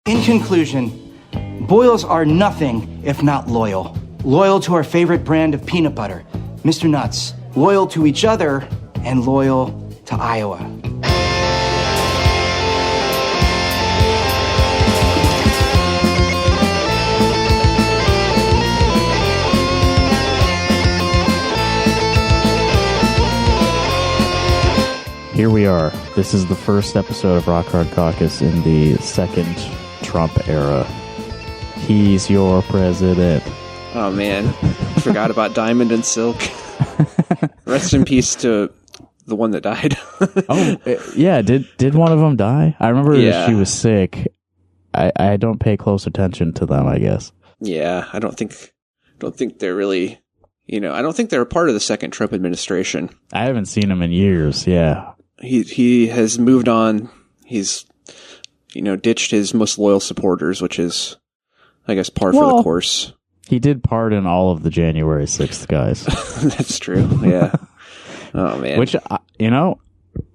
In conclusion, Boyles are nothing if not loyal. Loyal to our favorite brand of peanut butter, Mr. Nuts. Loyal to each other and loyal to Iowa. Here we are. This is the first episode of Rock Hard Caucus in the second Trump era. He's your president. Oh, man. Forgot about Diamond and Silk. Rest in peace to the one that died. Yeah. Did one of them die? I remember Yeah. she was sick. I don't pay close attention to them, I guess. Yeah, I don't think they're really, I don't think they're a part of the second Trump administration. I haven't seen him in years, yeah. He has moved on. He's, ditched his most loyal supporters, which is, I guess, par for the course. He did pardon all of the January 6th guys. That's true, yeah. Oh, man. Which,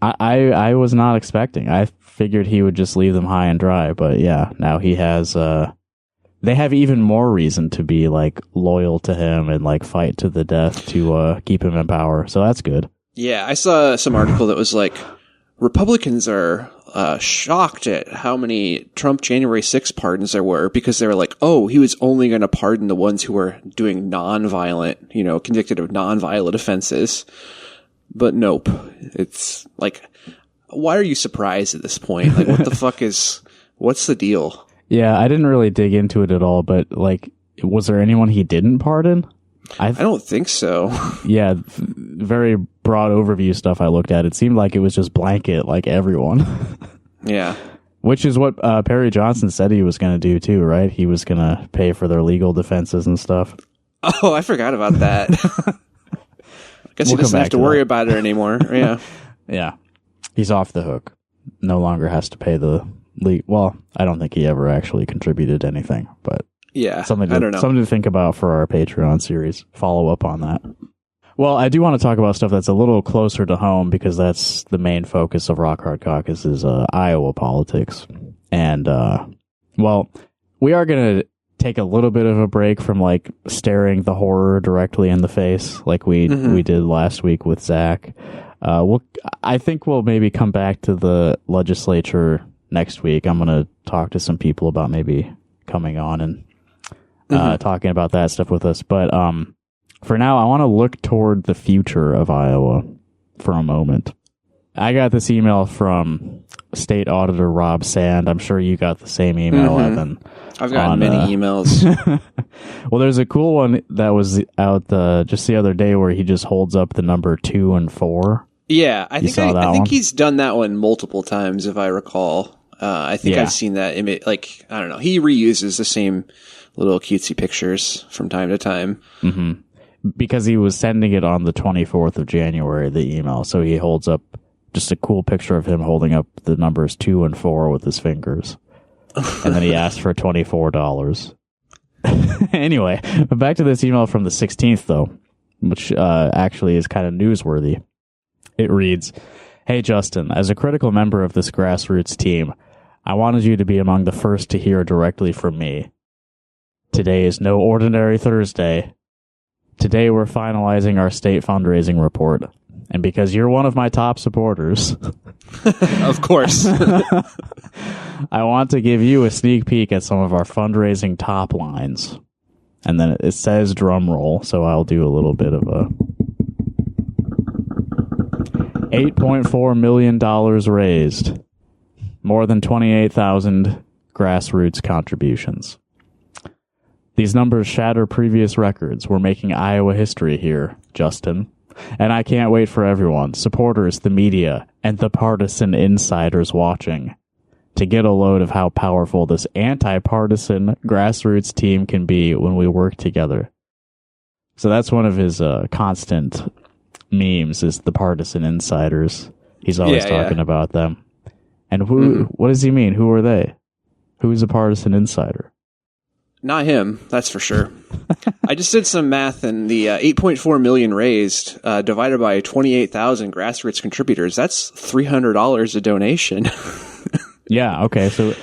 I was not expecting. I figured he would just leave them high and dry, but yeah, now he has, they have even more reason to be, loyal to him and, fight to the death to keep him in power, so that's good. Yeah, I saw some article that was Republicans are shocked at how many Trump January 6th pardons there were, because they were like, oh, he was only going to pardon the ones who were doing nonviolent, convicted of nonviolent offenses. But nope. It's why are you surprised at this point? What the fuck what's the deal? Yeah, I didn't really dig into it at all, but was there anyone he didn't pardon? I don't think so. Yeah, very broad overview stuff I looked at. It seemed like it was just blanket, everyone. Yeah. Which is what Perry Johnson said he was going to do too, right? He was going to pay for their legal defenses and stuff. Oh, I forgot about that. I guess he doesn't have to worry about it anymore. Yeah. Yeah. He's off the hook. No longer has to pay the well, I don't think he ever actually contributed anything, but yeah, something to think about for our Patreon series. Follow up on that. Well, I do want to talk about stuff that's a little closer to home, because that's the main focus of Rock Hard Caucus is Iowa politics. And, we are going to take a little bit of a break from staring the horror directly in the face like we did last week with Zach. I think we'll maybe come back to the legislature next week. I'm going to talk to some people about maybe coming on and talking about that stuff with us. But for now, I want to look toward the future of Iowa for a moment. I got this email from State Auditor Rob Sand. I'm sure you got the same email, Evan. I've gotten many emails. Well, there's a cool one that was out just the other day where he just holds up the number 2 and 4. Yeah, I think he's done that one multiple times, if I recall. I think I've seen that image. I don't know. He reuses the same little cutesy pictures from time to time. Mm-hmm. Because he was sending it on the 24th of January, the email. So he holds up just a cool picture of him holding up the numbers 2 and 4 with his fingers. And then he asked for $24. Anyway, back to this email from the 16th, though, which actually is kind of newsworthy. It reads, "Hey, Justin, as a critical member of this grassroots team, I wanted you to be among the first to hear directly from me. Today is no ordinary Thursday. Today we're finalizing our state fundraising report. And because you're one of my top supporters..." Of course. "I want to give you a sneak peek at some of our fundraising top lines." And then it says drum roll, so I'll do a little bit of a... $8.4 million raised. More than 28,000 grassroots contributions. These numbers shatter previous records. We're making Iowa history here, Justin. And I can't wait for everyone, supporters, the media, and the partisan insiders watching, to get a load of how powerful this anti-partisan grassroots team can be when we work together. So that's one of his constant memes, is the partisan insiders. He's always talking about them. And what does he mean? Who are they? Who's a partisan insider? Not him, that's for sure. I just did some math, and the 8.4 million raised divided by 28,000 grassroots contributors, that's $300 a donation. Yeah, okay. So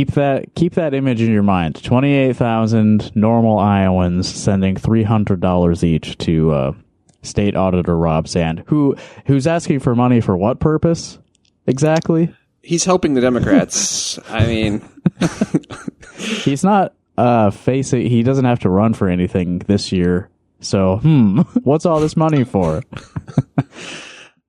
keep that image in your mind. 28,000 normal Iowans sending $300 each to State Auditor Rob Sand, who's asking for money for what purpose exactly? He's helping the Democrats. I mean, he's not he doesn't have to run for anything this year. So, what's all this money for?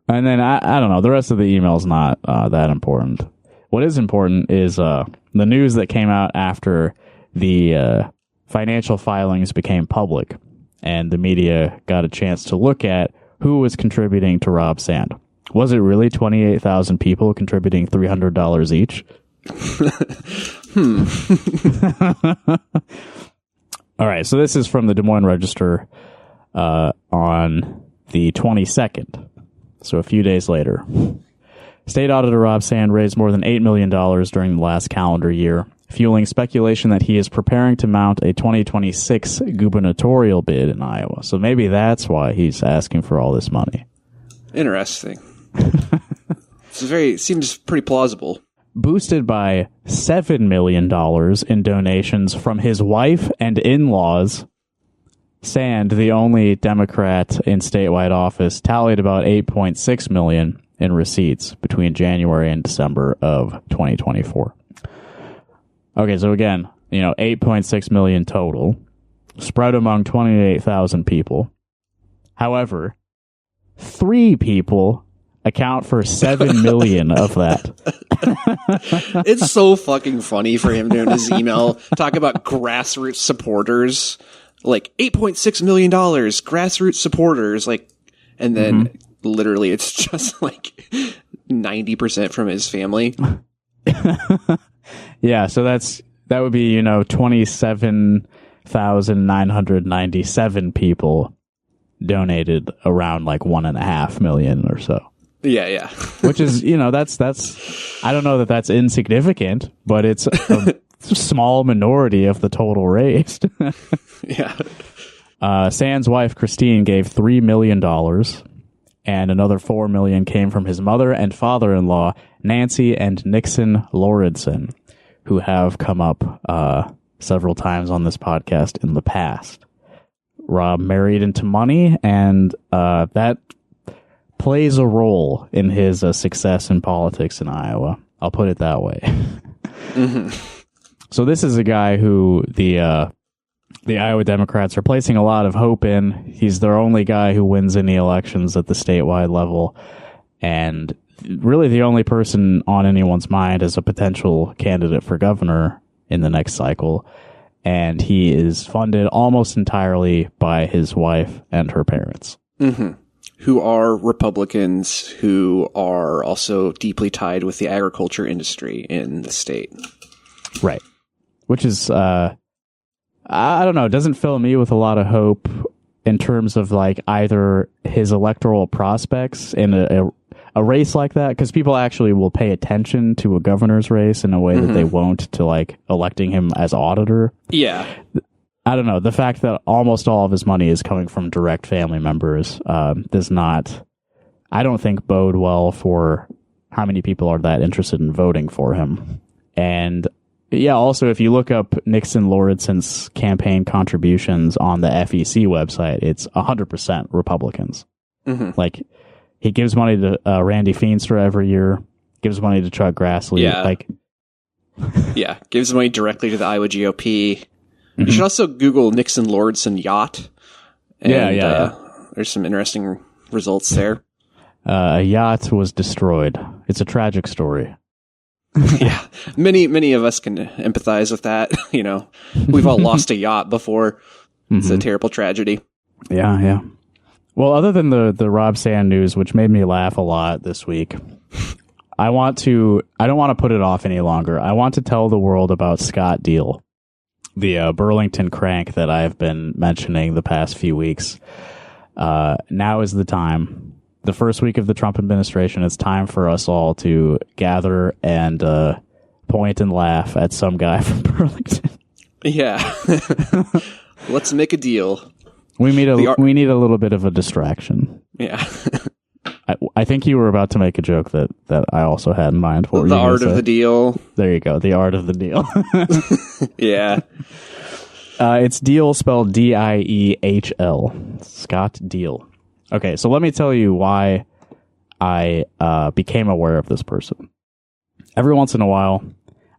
And then I don't know. The rest of the email's not that important. What is important is the news that came out after the financial filings became public, and the media got a chance to look at who was contributing to Rob Sand. Was it really 28,000 people contributing $300 each? All right, so this is from the Des Moines Register on the 22nd, so a few days later. State Auditor Rob Sand raised more than $8 million during the last calendar year, fueling speculation that he is preparing to mount a 2026 gubernatorial bid in Iowa. So maybe that's why he's asking for all this money. Interesting. Seems pretty plausible. Boosted by $7 million in donations from his wife and in-laws, Sand, the only Democrat in statewide office, tallied about $8.6 million in receipts between January and December of 2024. Okay, so again, $8.6 million total, spread among 28,000 people. However, 3 people account for $7 million of that. It's so fucking funny for him doing his email, talk about grassroots supporters, like $8.6 million, grassroots supporters, and then literally it's just like 90% from his family. Yeah, so that would be, 27,997 people donated around like 1.5 million or so. Yeah. Which is, that's I don't know that that's insignificant, but it's a small minority of the total raised. Yeah. Sand's wife, Christine, gave $3 million, and another $4 million came from his mother and father-in-law, Nancy and Nixon Lauridsen, who have come up several times on this podcast in the past. Rob married into money, and that plays a role in his success in politics in Iowa. I'll put it that way. So this is a guy who the Iowa Democrats are placing a lot of hope in. He's their only guy who wins any elections at the statewide level, and really the only person on anyone's mind as a potential candidate for governor in the next cycle. And he is funded almost entirely by his wife and her parents. Who are Republicans who are also deeply tied with the agriculture industry in the state. Right. Which is, I don't know, doesn't fill me with a lot of hope in terms of like either his electoral prospects in a race like that, because people actually will pay attention to a governor's race in a way that they won't to like electing him as auditor. Yeah. I don't know. The fact that almost all of his money is coming from direct family members does not, I don't think, bode well for how many people are that interested in voting for him. And yeah, also, if you look up Nixon Lauridsen's campaign contributions on the FEC website, it's 100% Republicans. Like, he gives money to Randy Feenstra every year, gives money to Chuck Grassley. Yeah, gives money directly to the Iowa GOP. You should also Google Nixon Lauridsen yacht. And, there's some interesting results there. A yacht was destroyed. It's a tragic story. Yeah, many of us can empathize with that. We've all lost a yacht before. It's a terrible tragedy. Yeah. Well, other than the Rob Sand news, which made me laugh a lot this week, I don't want to put it off any longer. I want to tell the world about Scott Diehl, the Burlington crank that I've been mentioning the past few weeks. Now is the time. The first week of the Trump administration, it's time for us all to gather and point and laugh at some guy from Burlington. Yeah. Let's make a deal. We need a little bit of a distraction. Yeah. I think you were about to make a joke that I also had in mind. What were the you gonna art say? of the deal. There you go. The art of the deal. Yeah. It's Diehl, spelled Diehl. Scott Diehl. Okay, so let me tell you why I became aware of this person. Every once in a while,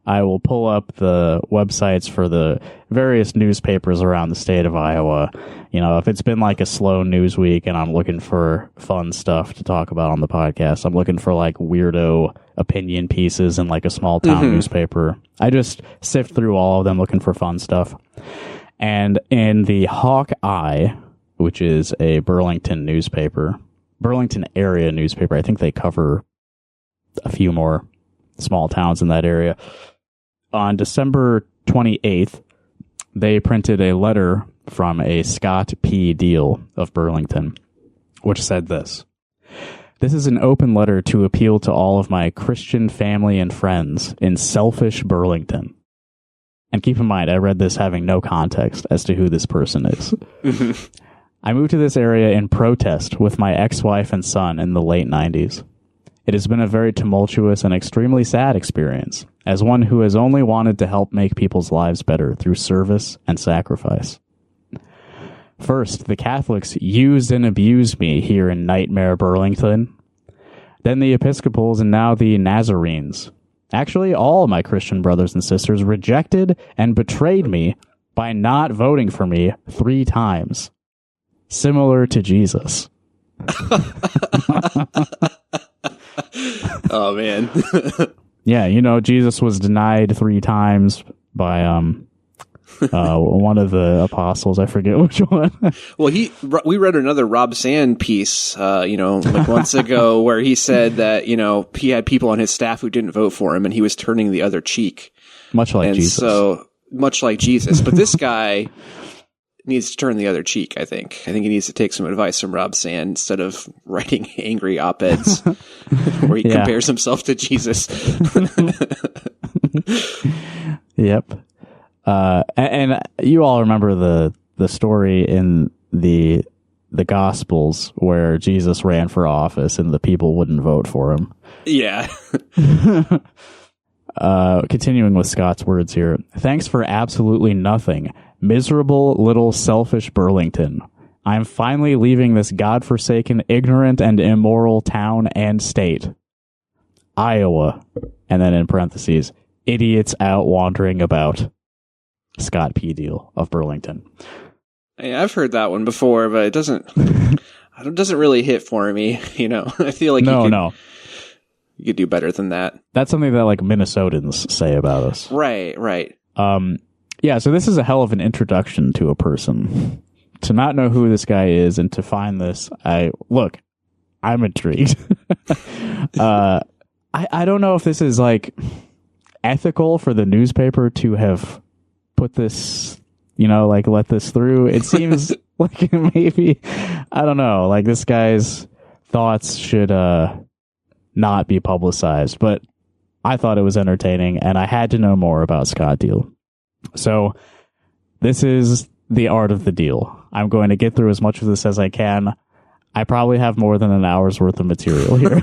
I will pull up the websites for the various newspapers around the state of Iowa. You know, if it's been like a slow news week and I'm looking for fun stuff to talk about on the podcast, I'm looking for like weirdo opinion pieces in like a small town newspaper. I just sift through all of them looking for fun stuff. And in the Hawkeye, which is a Burlington newspaper, Burlington area newspaper, I think they cover a few more small towns in that area. On December 28th, they printed a letter from a Scott P. Diehl of Burlington, which said this: "This is an open letter to appeal to all of my Christian family and friends in selfish Burlington." And keep in mind, I read this having no context as to who this person is. "I moved to this area in protest with my ex-wife and son in the late 90s. It has been a very tumultuous and extremely sad experience, as one who has only wanted to help make people's lives better through service and sacrifice. First, the Catholics used and abused me here in Nightmare Burlington. Then the Episcopals and now the Nazarenes. Actually, all my Christian brothers and sisters rejected and betrayed me by not voting for me 3 times. Similar to Jesus." Oh, man. Yeah, you know, Jesus was denied 3 times by one of the apostles. I forget which one. Well, we read another Rob Sand piece, like months ago, where he said that, he had people on his staff who didn't vote for him and he was turning the other cheek. Much like Jesus. So, much like Jesus. But this guy needs to turn the other cheek, I think. I think he needs to take some advice from Rob Sand instead of writing angry op-eds where he compares himself to Jesus. Yep. And you all remember the story in the Gospels where Jesus ran for office and the people wouldn't vote for him. Yeah. Continuing with Scott's words here. "Thanks for absolutely nothing. Miserable little selfish Burlington. I'm finally leaving this godforsaken, ignorant, and immoral town and state. Iowa." And then in parentheses, "idiots out wandering about. Scott P. Diehl of Burlington." Yeah, I've heard that one before, but it doesn't really hit for me. I feel like you could do better than that. That's something that like Minnesotans say about us. Right. Yeah, so this is a hell of an introduction to a person. To not know who this guy is and to find this, I'm intrigued. I don't know if this is like ethical for the newspaper to have put this, let this through. It seems like maybe, I don't know, like this guy's thoughts should not be publicized, but I thought it was entertaining and I had to know more about Scott Diehl. So this is the art of the deal. I'm going to get through as much of this as I can. I probably have more than an hour's worth of material here.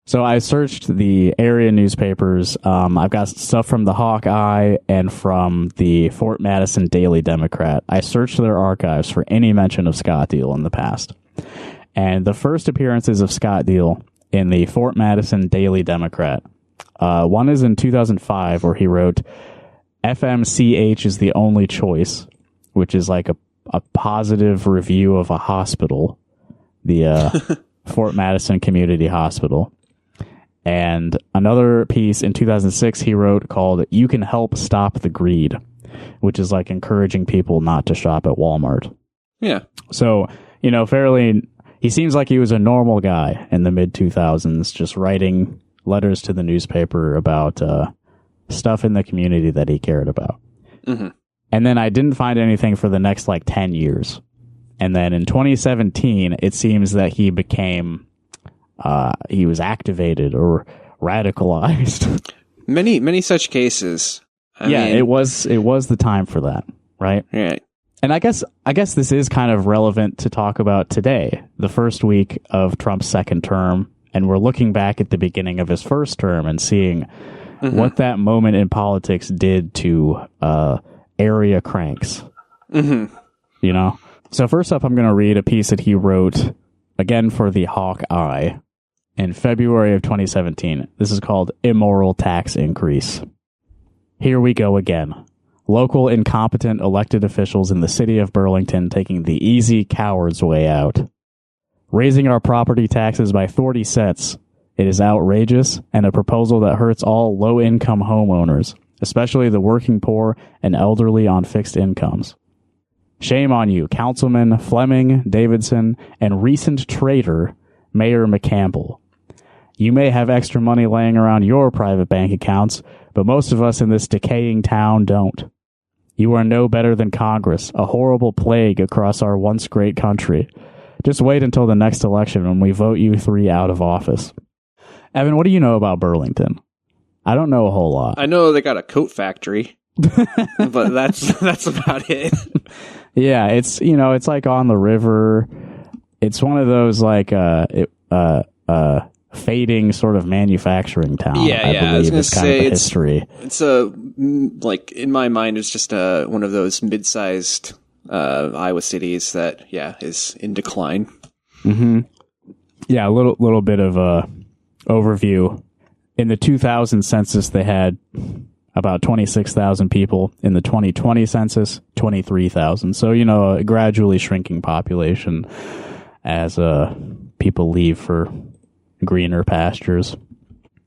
So I searched the area newspapers. I've got stuff from the Hawkeye and from the Fort Madison Daily Democrat. I searched their archives for any mention of Scott Diehl in the past. And the first appearances of Scott Diehl in the Fort Madison Daily Democrat, one is in 2005 where he wrote, "FMCH is the only choice," which is like a positive review of a hospital, the Fort Madison Community Hospital. And another piece in 2006 he wrote called "You Can Help Stop the Greed," which is like encouraging people not to shop at Walmart. Yeah. So, he seems like he was a normal guy in the mid-2000s, just writing letters to the newspaper about stuff in the community that he cared about. Mm-hmm. And then I didn't find anything for the next 10 years. And then in 2017, it seems that he became, he was activated or radicalized. Many such cases. I mean, it was the time for that, right? Right. And I guess this is kind of relevant to talk about today, the first week of Trump's second term, and we're looking back at the beginning of his first term and seeing what that moment in politics did to area cranks. You know? So first up, I'm going to read a piece that he wrote, again for the Hawkeye, in February of 2017. This is called Immoral Tax Increase. Here we go again. Local incompetent elected officials in the city of Burlington taking the easy coward's way out. Raising our property taxes by 40 cents. It is outrageous and a proposal that hurts all low-income homeowners, especially the working poor and elderly on fixed incomes. Shame on you, Councilman Fleming, Davidson, and recent traitor, Mayor McCampbell. You may have extra money laying around your private bank accounts, but most of us in this decaying town don't. You are no better than Congress, a horrible plague across our once great country. Just wait until the next election when we vote you three out of office. Evan, what do you know about Burlington? I don't know a whole lot. I know they got a coat factory, but that's about it. Yeah, it's it's like on the river. It's one of those like fading sort of manufacturing town. I was going to say kind of history. It's like in my mind, it's just one of those mid-sized Iowa cities that is in decline. Yeah, a little bit of overview. In the 2000 census, they had about 26,000 people. In the 2020 census, 23,000. So a gradually shrinking population as people leave for greener pastures.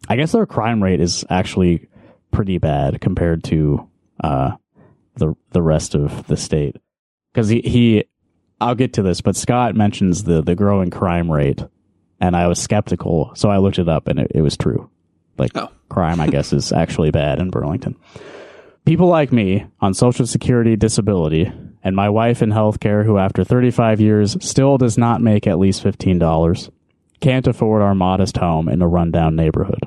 I guess their crime rate is actually pretty bad compared to the rest of the state. Because I'll get to this, but Scott mentions the growing crime rate, and I was skeptical, so I looked it up, and it was true. Crime, I guess, is actually bad in Burlington. People like me on Social Security disability, and my wife in healthcare who after 35 years still does not make at least $15, can't afford our modest home in a rundown neighborhood.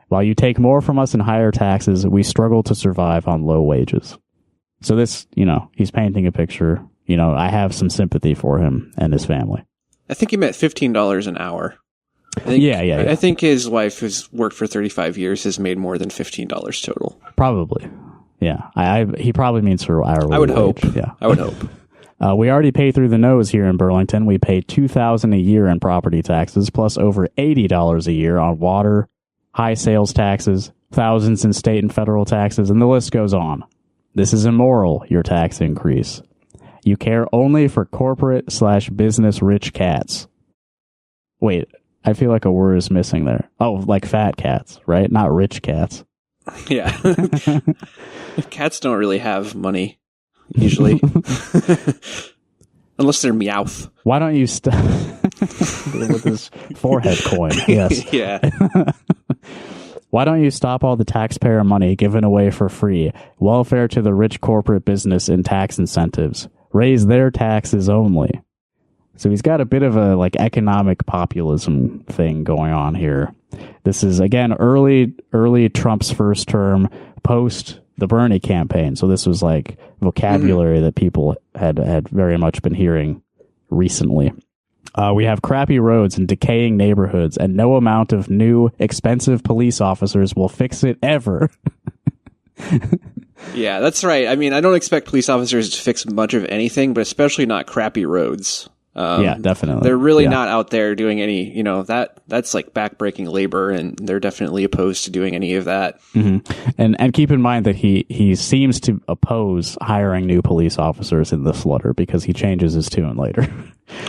While you take more from us in higher taxes, we struggle to survive on low wages. So this, he's painting a picture. I have some sympathy for him and his family. I think he meant $15 an hour. I think his wife, who's worked for 35 years, has made more than $15 total. Probably. Yeah. He probably means for hourly I would wage. hope. Yeah. I would hope. We already pay through the nose here in Burlington. We pay $2,000 a year in property taxes, plus over $80 a year on water, high sales taxes, thousands in state and federal taxes, and the list goes on. This is immoral, your tax increase. You care only for corporate/business rich cats. Wait, I feel like a word is missing there. Oh, like fat cats, right? Not rich cats. Yeah. Cats don't really have money. Usually. Unless they're Meowth. Why don't you with his forehead coin? Yes. Yeah. Why don't you stop all the taxpayer money given away for free? Welfare to the rich corporate business and tax incentives. Raise their taxes only. So he's got a bit of a economic populism thing going on here. This is again early Trump's first term, post the Bernie campaign. So this was vocabulary that people had very much been hearing recently. We have crappy roads and decaying neighborhoods, and no amount of new expensive police officers will fix it ever. Yeah, that's right. I mean, I don't expect police officers to fix much of anything, but especially not crappy roads. Yeah, definitely. They're really not out there doing any, that's like backbreaking labor, and they're definitely opposed to doing any of that. Mm-hmm. And keep in mind that he seems to oppose hiring new police officers in this letter because he changes his tune later.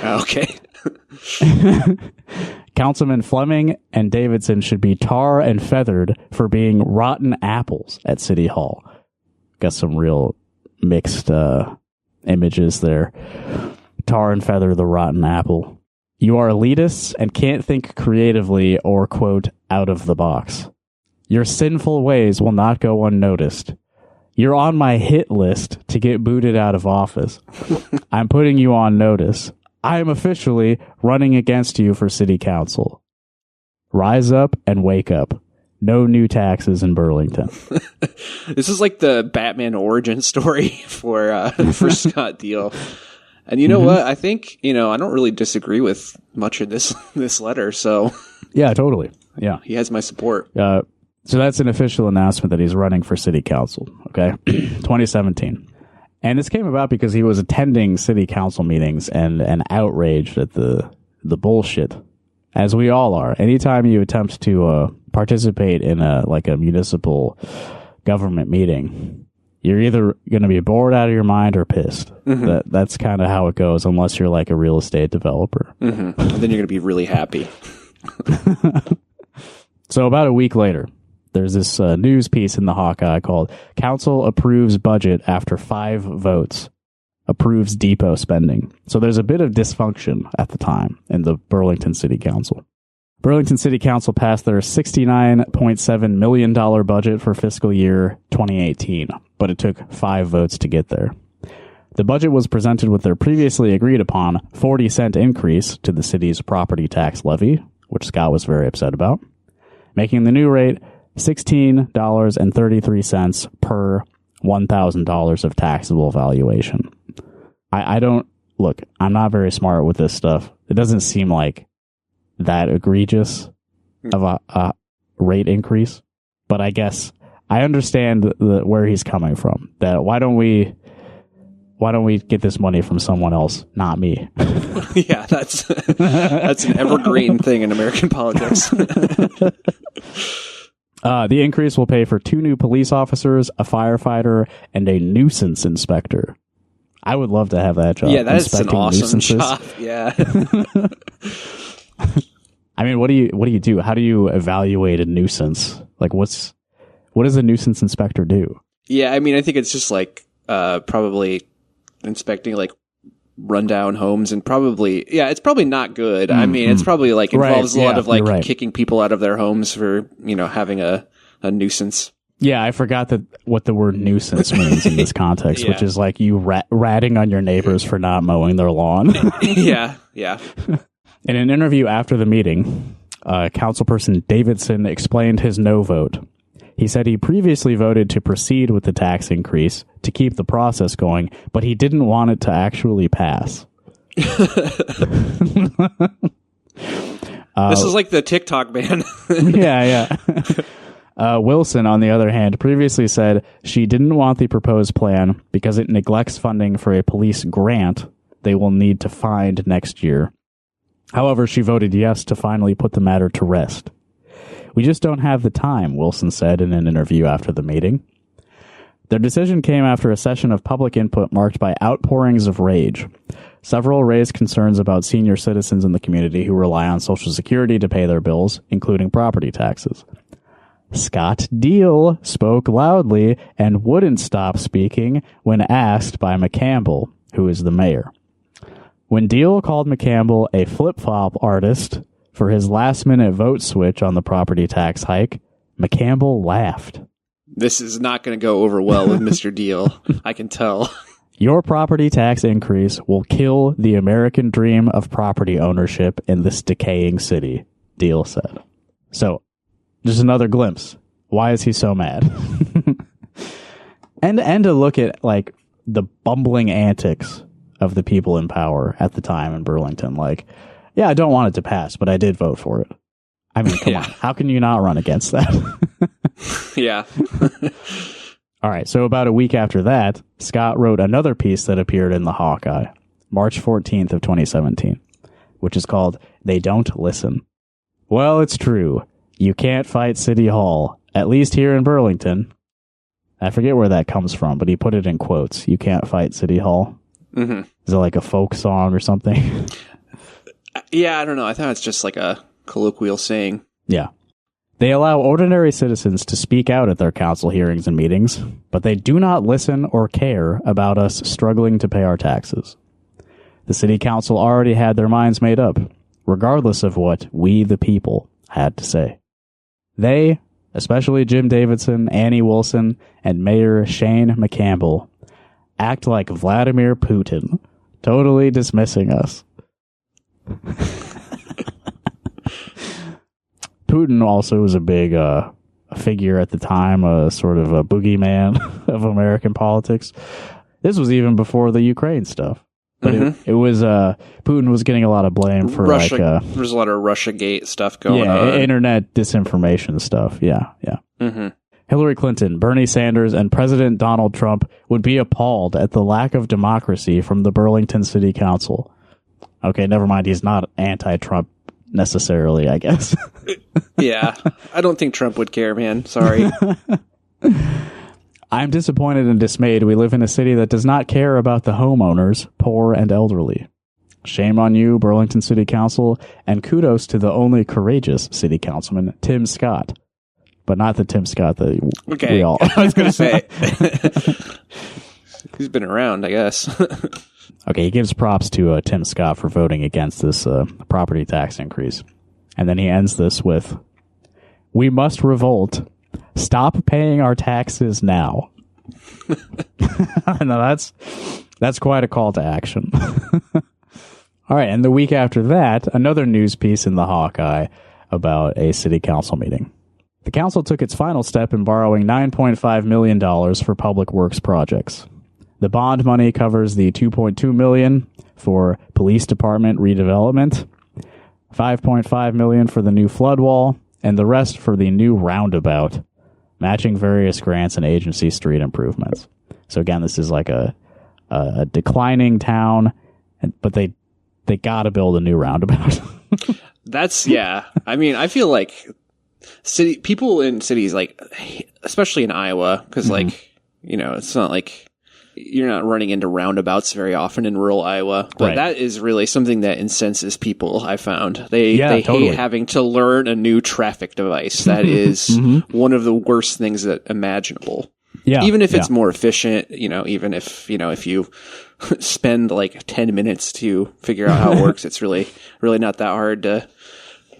Okay. Councilman Fleming and Davidson should be tar and feathered for being rotten apples at City Hall. Got some real mixed images there. Tar and feather the rotten apple. You are elitists and can't think creatively or, quote, out of the box. Your sinful ways will not go unnoticed. You're on my hit list to get booted out of office. I'm putting you on notice. I am officially running against you for city council. Rise up and wake up. No new taxes in Burlington. This is like the Batman origin story for Scott Diehl. And you know what? I think, I don't really disagree with much of this letter. So Yeah, totally. Yeah. He has my support. So that's an official announcement that he's running for city council. Okay. 2017. And this came about because he was attending city council meetings and outraged at the bullshit, as we all are. Anytime you attempt to participate in a municipal government meeting, you're either going to be bored out of your mind or pissed. That's kind of how it goes, unless you're like a real estate developer. And then you're going to be really happy. So about a week later, there's this news piece in the Hawkeye called "Council Approves Budget After 5 Votes, Approves Depot Spending." So there's a bit of dysfunction at the time in the Burlington City Council. Burlington City Council passed their $69.7 million budget for fiscal year 2018, but it took 5 votes to get there. The budget was presented with their previously agreed upon 40-cent increase to the city's property tax levy, which Scott was very upset about, making the new rate $16.33 per $1,000 of taxable valuation. I don't look, I'm not very smart with this stuff. It doesn't seem like that egregious of a rate increase, but I guess I understand where he's coming from. That why don't we get this money from someone else, not me? Yeah, that's an evergreen thing in American politics. The increase will pay for 2 new police officers, a firefighter, and a nuisance inspector. I would love to have that job. Yeah, that's an awesome job. Yeah. I mean, what do you do? How do you evaluate a nuisance? Like, what does a nuisance inspector do? Yeah, I mean, I think it's just like probably inspecting like rundown homes, and probably it's probably not good. I mean, it's probably like involves a lot of like kicking people out of their homes for having a nuisance. Yeah, I forgot what the word nuisance means in this context, which is like you ratting on your neighbors for not mowing their lawn. Yeah. In an interview after the meeting, Councilperson Davidson explained his no vote. He said he previously voted to proceed with the tax increase to keep the process going, but he didn't want it to actually pass. This is like the TikTok ban. Yeah. Wilson, on the other hand, previously said she didn't want the proposed plan because it neglects funding for a police grant they will need to find next year. However, she voted yes to finally put the matter to rest. "We just don't have the time," Wilson said in an interview after the meeting. Their decision came after a session of public input marked by outpourings of rage. Several raised concerns about senior citizens in the community who rely on Social Security to pay their bills, including property taxes. Scott Diehl spoke loudly and wouldn't stop speaking when asked by McCampbell, who is the mayor. When Diehl called McCampbell a flip-flop artist for his last-minute vote switch on the property tax hike, McCampbell laughed. This is not going to go over well with Mr. Diehl. I can tell. "Your property tax increase will kill the American dream of property ownership in this decaying city," Diehl said. So, just another glimpse. Why is he so mad? and to look at like the bumbling antics of the people in power at the time in Burlington. Like, yeah, I don't want it to pass, but I did vote for it. I mean, come on. How can you not run against that? Yeah. All right. So about a week after that, Scott wrote another piece that appeared in the Hawkeye, March 14th of 2017, which is called "They Don't Listen." "Well, it's true. You can't fight City Hall, at least here in Burlington." I forget where that comes from, but he put it in quotes. "You can't fight City Hall." Mm-hmm. Is it like a folk song or something? Yeah, I don't know. I thought it's just like a colloquial saying. Yeah. "They allow ordinary citizens to speak out at their council hearings and meetings, but they do not listen or care about us struggling to pay our taxes. The city council already had their minds made up, regardless of what we, the people, had to say. They, especially Jim Davidson, Annie Wilson, and Mayor Shane McCampbell, act like Vladimir Putin, totally dismissing us." Putin also was a big figure at the time, a sort of a boogeyman of American politics. This was even before the Ukraine stuff. But it was Putin was getting a lot of blame for Russia. There's a lot of Russiagate stuff going on. Internet disinformation stuff. Yeah. Hillary Clinton, Bernie Sanders, and President Donald Trump would be appalled at the lack of democracy from the Burlington City Council. Okay, never mind. He's not anti-Trump necessarily, I guess. Yeah, I don't think Trump would care, man. Sorry. I'm disappointed and dismayed. We live in a city that does not care about the homeowners, poor and elderly. Shame on you, Burlington City Council, and kudos to the only courageous city councilman, Tim Scott. But not the Tim Scott that we all... I was going to say. He's been around, I guess. Okay, he gives props to Tim Scott for voting against this property tax increase. And then he ends this with, "We must revolt. Stop paying our taxes now." Now that's quite a call to action. All right, and the week after that, another news piece in the Hawkeye about a city council meeting. The council took its final step in borrowing $9.5 million for public works projects. The bond money covers the $2.2 million for police department redevelopment, $5.5 million for the new flood wall, and the rest for the new roundabout, matching various grants and agency street improvements. So again, this is like a declining town, but they got to build a new roundabout. I mean, I feel like people in cities, like, especially in Iowa, because it's not like you're not running into roundabouts very often in rural Iowa, but that is really something that incenses people. I found they hate having to learn a new traffic device. That is one of the worst things that imaginable. Yeah, even if it's more efficient, even if you spend like 10 minutes to figure out how it works, it's really not that hard to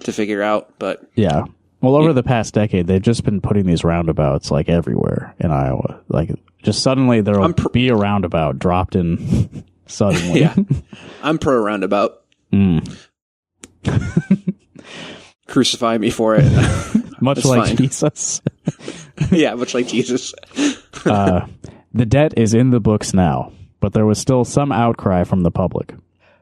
figure out. But yeah. Well, over the past decade, they've just been putting these roundabouts like everywhere in Iowa. Like, just suddenly there'll be a roundabout dropped in suddenly. Yeah, I'm pro roundabout. Crucify me for it. Much like Jesus. Yeah, much like Jesus. The debt is in the books now, but there was still some outcry from the public.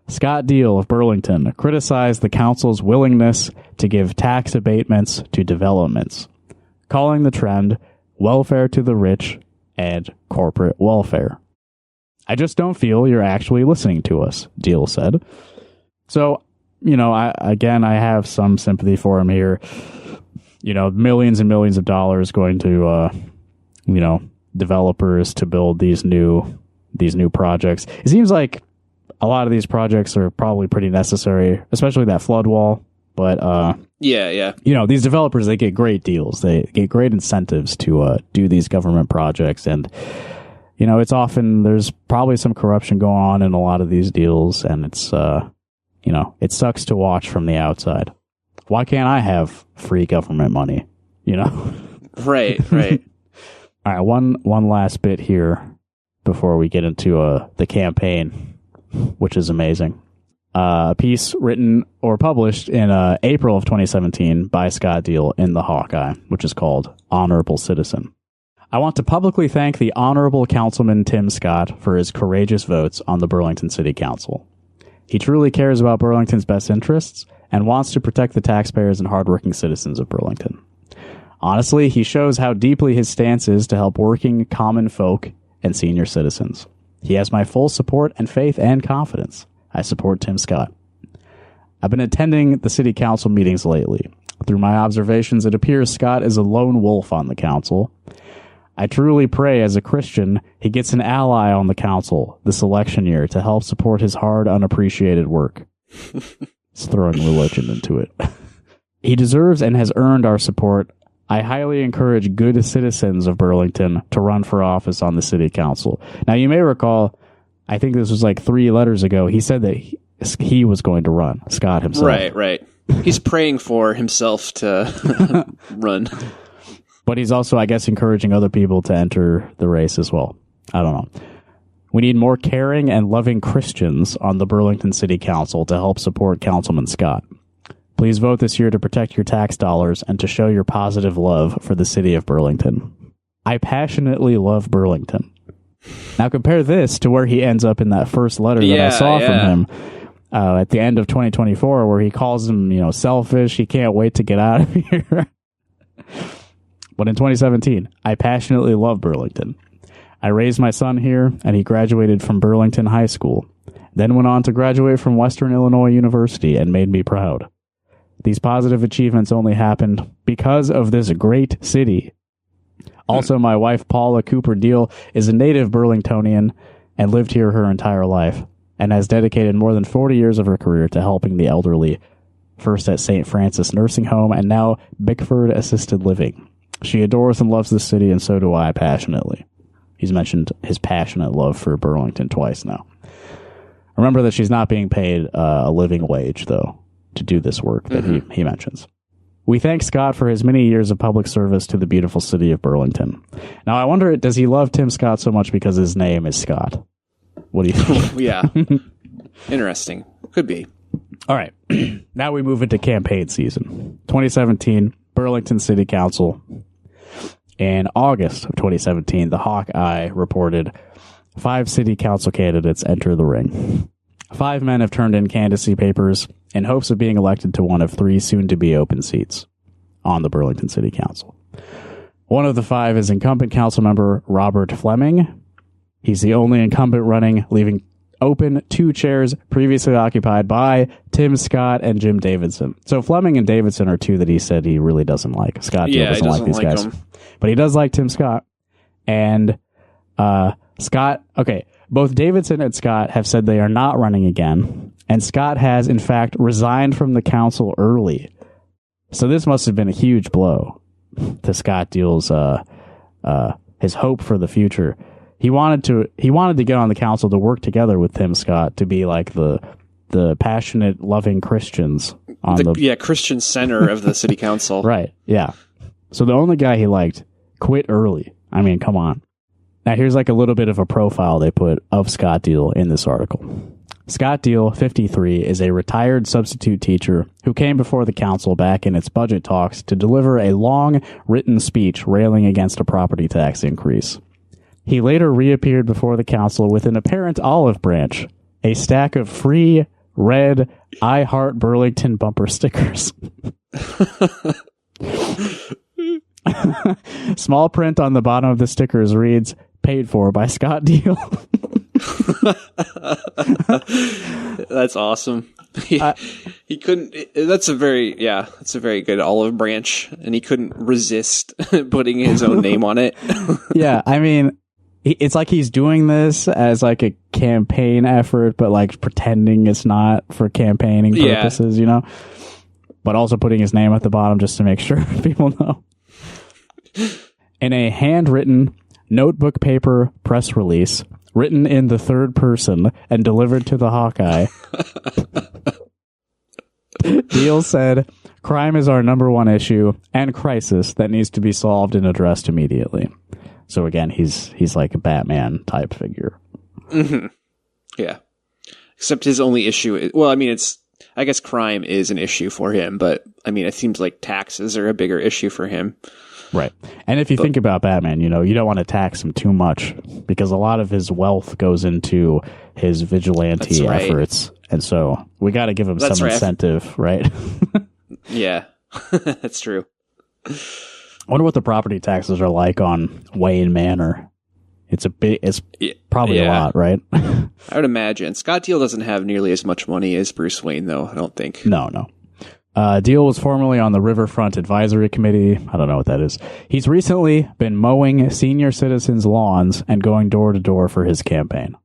Scott Diehl of Burlington criticized the council's willingness to give tax abatements to developments, calling the trend welfare to the rich and corporate welfare. "I just don't feel you're actually listening to us," Diehl said. So, I have some sympathy for him here. Millions and millions of dollars going to, developers to build these new projects. It seems like a lot of these projects are probably pretty necessary, especially that flood wall. But these developers, they get great deals. They get great incentives to do these government projects, and it's often there's probably some corruption going on in a lot of these deals, and it's it sucks to watch from the outside. Why can't I have free government money? Right. All right, one last bit here before we get into the campaign, which is amazing. A piece written or published in April of 2017 by Scott Diehl in the Hawkeye, which is called Honorable Citizen. "I want to publicly thank the Honorable Councilman Tim Scott for his courageous votes on the Burlington City Council. He truly cares about Burlington's best interests and wants to protect the taxpayers and hardworking citizens of Burlington. Honestly, he shows how deeply his stance is to help working common folk and senior citizens. He has my full support and faith and confidence. I support Tim Scott. I've been attending the city council meetings lately. Through my observations, it appears Scott is a lone wolf on the council. I truly pray as a Christian he gets an ally on the council this election year to help support his hard, unappreciated work." It's throwing religion into it. "He deserves and has earned our support. I highly encourage good citizens of Burlington to run for office on the city council." Now, you may recall, I think this was like 3 letters ago, he said that he was going to run, Scott himself. Right. He's praying for himself to run. But he's also, I guess, encouraging other people to enter the race as well. I don't know. "We need more caring and loving Christians on the Burlington City Council to help support Councilman Scott. Please vote this year to protect your tax dollars and to show your positive love for the city of Burlington. I passionately love Burlington. Now compare this to where he ends up in that first letter that I saw from him at the end of 2024, where he calls him, selfish. He can't wait to get out of here. But in 2017, I passionately love Burlington. I raised my son here, and he graduated from Burlington High School, then went on to graduate from Western Illinois University and made me proud. These positive achievements only happened because of this great city. Also, my wife, Paula Cooper Diehl, is a native Burlingtonian and lived here her entire life and has dedicated more than 40 years of her career to helping the elderly, first at St. Francis Nursing Home and now Bickford Assisted Living. She adores and loves this city, and so do I passionately. He's mentioned his passionate love for Burlington twice now. Remember that she's not being paid a living wage, though, to do this work that he mentions. We thank Scott for his many years of public service to the beautiful city of Burlington. Now, I wonder, does he love Tim Scott so much because his name is Scott? What do you think? Yeah. Interesting. Could be. All right. Now we move into campaign season. 2017, Burlington City Council. In August of 2017, the Hawkeye reported 5 city council candidates enter the ring. 5 men have turned in candidacy papers in hopes of being elected to one of 3 soon-to-be open seats on the Burlington City Council. One of the 5 is incumbent council member Robert Fleming. He's the only incumbent running, leaving open 2 chairs previously occupied by Tim Scott and Jim Davidson. So Fleming and Davidson are 2 that he said he really doesn't like. Scott Diehl doesn't like these guys. But he does like Tim Scott. And Scott, okay, both Davidson and Scott have said they are not running again. And Scott has, in fact, resigned from the council early. So this must have been a huge blow to Scott Diehl's his hope for the future. He wanted to get on the council to work together with Tim Scott to be like the passionate, loving Christians on the Christian center of the city council. Right. Yeah. So the only guy he liked quit early. I mean, come on. Now here's like a little bit of a profile they put of Scott Diehl in this article. Scott Diehl, 53, is a retired substitute teacher who came before the council back in its budget talks to deliver a long written speech railing against a property tax increase. He later reappeared before the council with an apparent olive branch, a stack of free red I Heart Burlington bumper stickers. Small print on the bottom of the stickers reads, "Paid for by Scott Diehl." That's awesome. He couldn't. That's a very good olive branch, and he couldn't resist putting his own name on it. Yeah, I mean, it's like he's doing this as like a campaign effort, but like pretending it's not for campaigning purposes, but also putting his name at the bottom just to make sure people know. In a handwritten notebook paper press release, written in the third person and delivered to the Hawkeye, Diehl said, "Crime is our number one issue and crisis that needs to be solved and addressed immediately." So again, he's like a Batman type figure. Mm-hmm. Yeah. Except his only issue is, I guess crime is an issue for him, but I mean, it seems like taxes are a bigger issue for him. Right. And if you think about Batman, you don't want to tax him too much because a lot of his wealth goes into his vigilante efforts. And so we got to give him some incentive, right? Yeah, that's true. I wonder what the property taxes are like on Wayne Manor. It's probably a lot, right? I would imagine. Scott Diehl doesn't have nearly as much money as Bruce Wayne, though, I don't think. No. Diehl was formerly on the Riverfront Advisory Committee. I don't know what that is. He's recently been mowing senior citizens' lawns and going door to door for his campaign.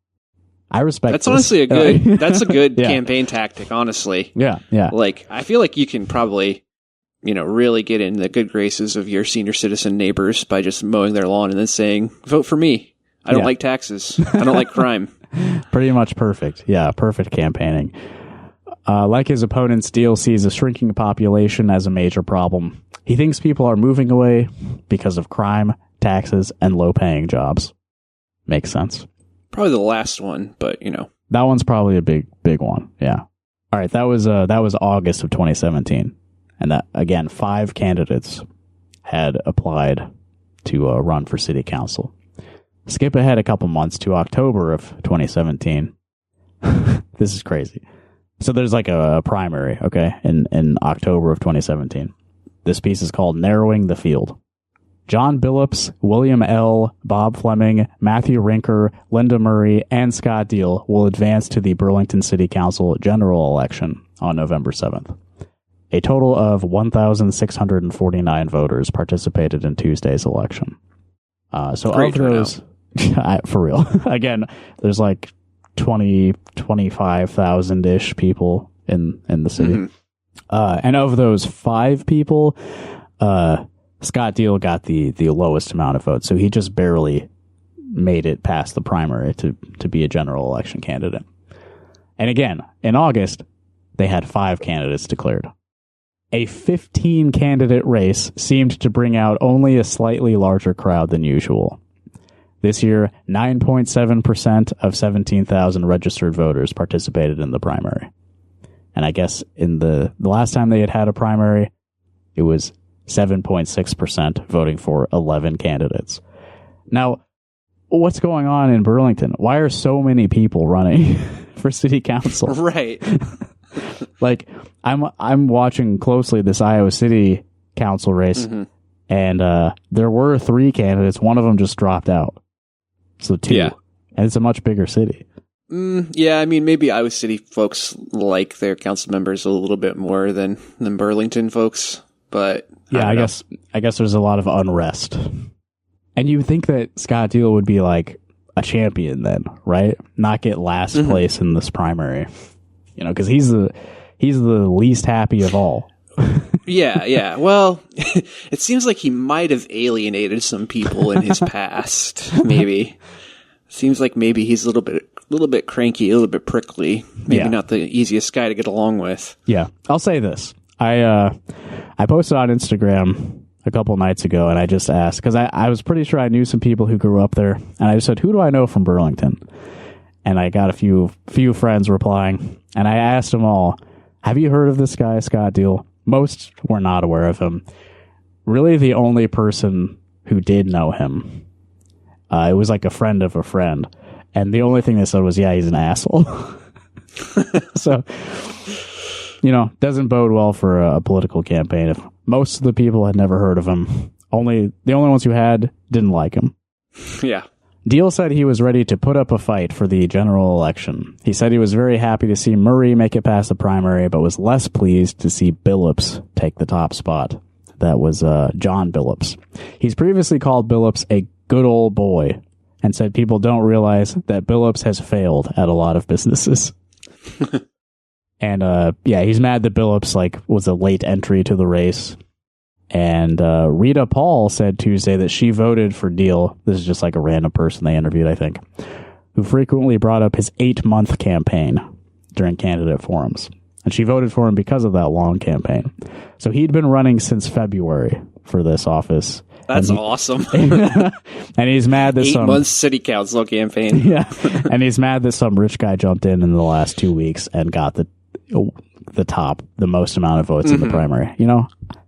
I respect that's this. Honestly that's a good campaign tactic, honestly. Yeah. Like, I feel like you can probably, really get in the good graces of your senior citizen neighbors by just mowing their lawn and then saying, "Vote for me. I don't like taxes. I don't like crime." Pretty much perfect. Yeah, perfect campaigning. Like his opponents, Diehl sees a shrinking population as a major problem. He thinks people are moving away because of crime, taxes, and low-paying jobs. Makes sense. Probably the last one, but That one's probably a big one, yeah. All right, that was August of 2017, and that again, 5 candidates had applied to run for city council. Skip ahead a couple months to October of 2017. This is crazy. So there's like a primary, okay, in October of 2017. This piece is called "Narrowing the Field." John Billups, William L., Bob Fleming, Matthew Rinker, Linda Murray, and Scott Diehl will advance to the Burlington City Council general election on November 7th. A total of 1,649 voters participated in Tuesday's election. So Great of those, for real, again, there's like 25,000-ish people in the city. Mm-hmm. And of those 5 people, Scott Diehl got the lowest amount of votes, so he just barely made it past the primary to be a general election candidate. And again, in August, they had 5 candidates declared. A 15-candidate race seemed to bring out only a slightly larger crowd than usual. This year, 9.7% of 17,000 registered voters participated in the primary. And I guess in the last time they had a primary, it was 7.6% voting for 11 candidates. Now, what's going on in Burlington? Why are so many people running for city council? Right. Like, I'm watching closely this Iowa City council race, mm-hmm. and there were 3 candidates. One of them just dropped out. So 2. Yeah. And it's a much bigger city. Yeah, I mean, maybe Iowa City folks like their council members a little bit more than Burlington folks. But yeah, I guess there's a lot of unrest. And you would think that Scott Diehl would be like a champion then, right? Not get last mm-hmm. place in this primary. You know, because he's the least happy of all. Yeah. Well, it seems like he might have alienated some people in his past. Maybe seems like maybe he's a little bit cranky, a little bit prickly. Maybe not the easiest guy to get along with. Yeah, I'll say this. I posted on Instagram a couple nights ago, and I just asked, because I was pretty sure I knew some people who grew up there, and I just said, who do I know from Burlington? And I got a few friends replying, and I asked them all, have you heard of this guy, Scott Diehl? Most were not aware of him. Really, the only person who did know him, it was like a friend of a friend, and the only thing they said was, yeah, he's an asshole. So, doesn't bode well for a political campaign if most of the people had never heard of him. The only ones who had didn't like him. Yeah. Diehl said he was ready to put up a fight for the general election. He said he was very happy to see Murray make it past the primary, but was less pleased to see Billups take the top spot. That was John Billups. He's previously called Billups a good old boy and said people don't realize that Billups has failed at a lot of businesses. And he's mad that Billups was a late entry to the race. And Rita Paul said Tuesday that she voted for Diehl. This is just like a random person they interviewed, I think, who frequently brought up his 8-month campaign during candidate forums. And she voted for him because of that long campaign. So he'd been running since February for this office. That's awesome. And he's mad that 8 months city council campaign. Yeah. And he's mad that some rich guy jumped in the last 2 weeks and got the most amount of votes mm-hmm. in the primary.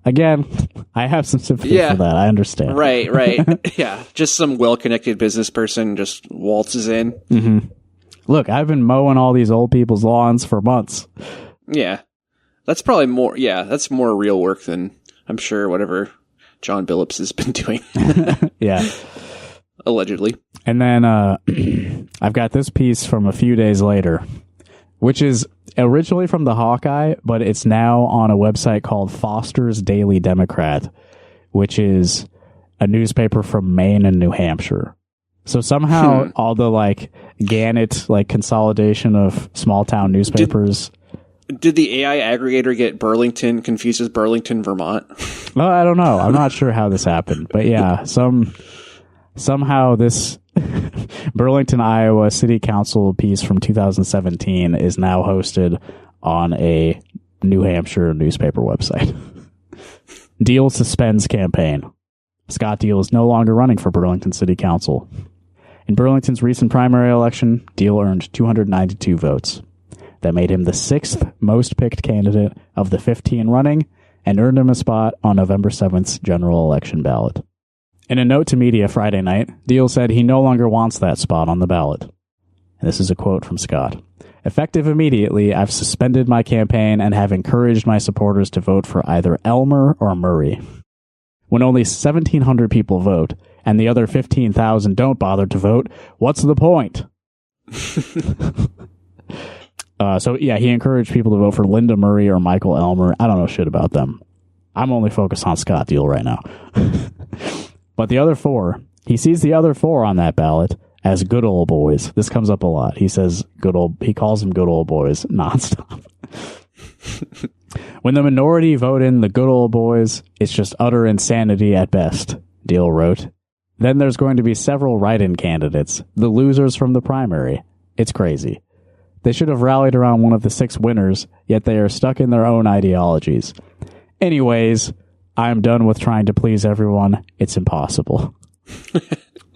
Again, I have some sympathy for that. I understand. Right. Yeah. Just some well-connected business person just waltzes in. Mm-hmm. Look, I've been mowing all these old people's lawns for months. Yeah. That's probably more, that's more real work than, I'm sure, whatever John Billups has been doing. Yeah. Allegedly. And then I've got this piece from a few days later, which is originally from the Hawkeye, but it's now on a website called Foster's Daily Democrat, which is a newspaper from Maine and New Hampshire. So somehow all the Gannett consolidation of small town newspapers. Did the AI aggregator get Burlington confused with Burlington, Vermont? Well, I don't know. I'm not sure how this happened, but yeah, somehow this Burlington, Iowa City Council piece from 2017 is now hosted on a New Hampshire newspaper website. Diehl suspends campaign. Scott Diehl is no longer running for Burlington City Council. In Burlington's recent primary election, Diehl earned 292 votes. that made him the 6th most picked candidate of the 15 running and earned him a spot on November 7th's general election ballot. In a note to media Friday night, Diehl said he no longer wants that spot on the ballot. And this is a quote from Scott. Effective immediately, I've suspended my campaign and have encouraged my supporters to vote for either Elmer or Murray. When only 1,700 people vote and the other 15,000 don't bother to vote, what's the point? So he encouraged people to vote for Linda Murray or Michael Elmer. I don't know shit about them. I'm only focused on Scott Diehl right now. But the other 4, he sees the other 4 on that ballot as good old boys. This comes up a lot. He calls them good old boys nonstop. When the minority vote in the good old boys, it's just utter insanity at best, Diehl wrote. Then there's going to be several write-in candidates, the losers from the primary. It's crazy. They should have rallied around one of the 6 winners, yet they are stuck in their own ideologies. Anyways, I'm done with trying to please everyone. It's impossible.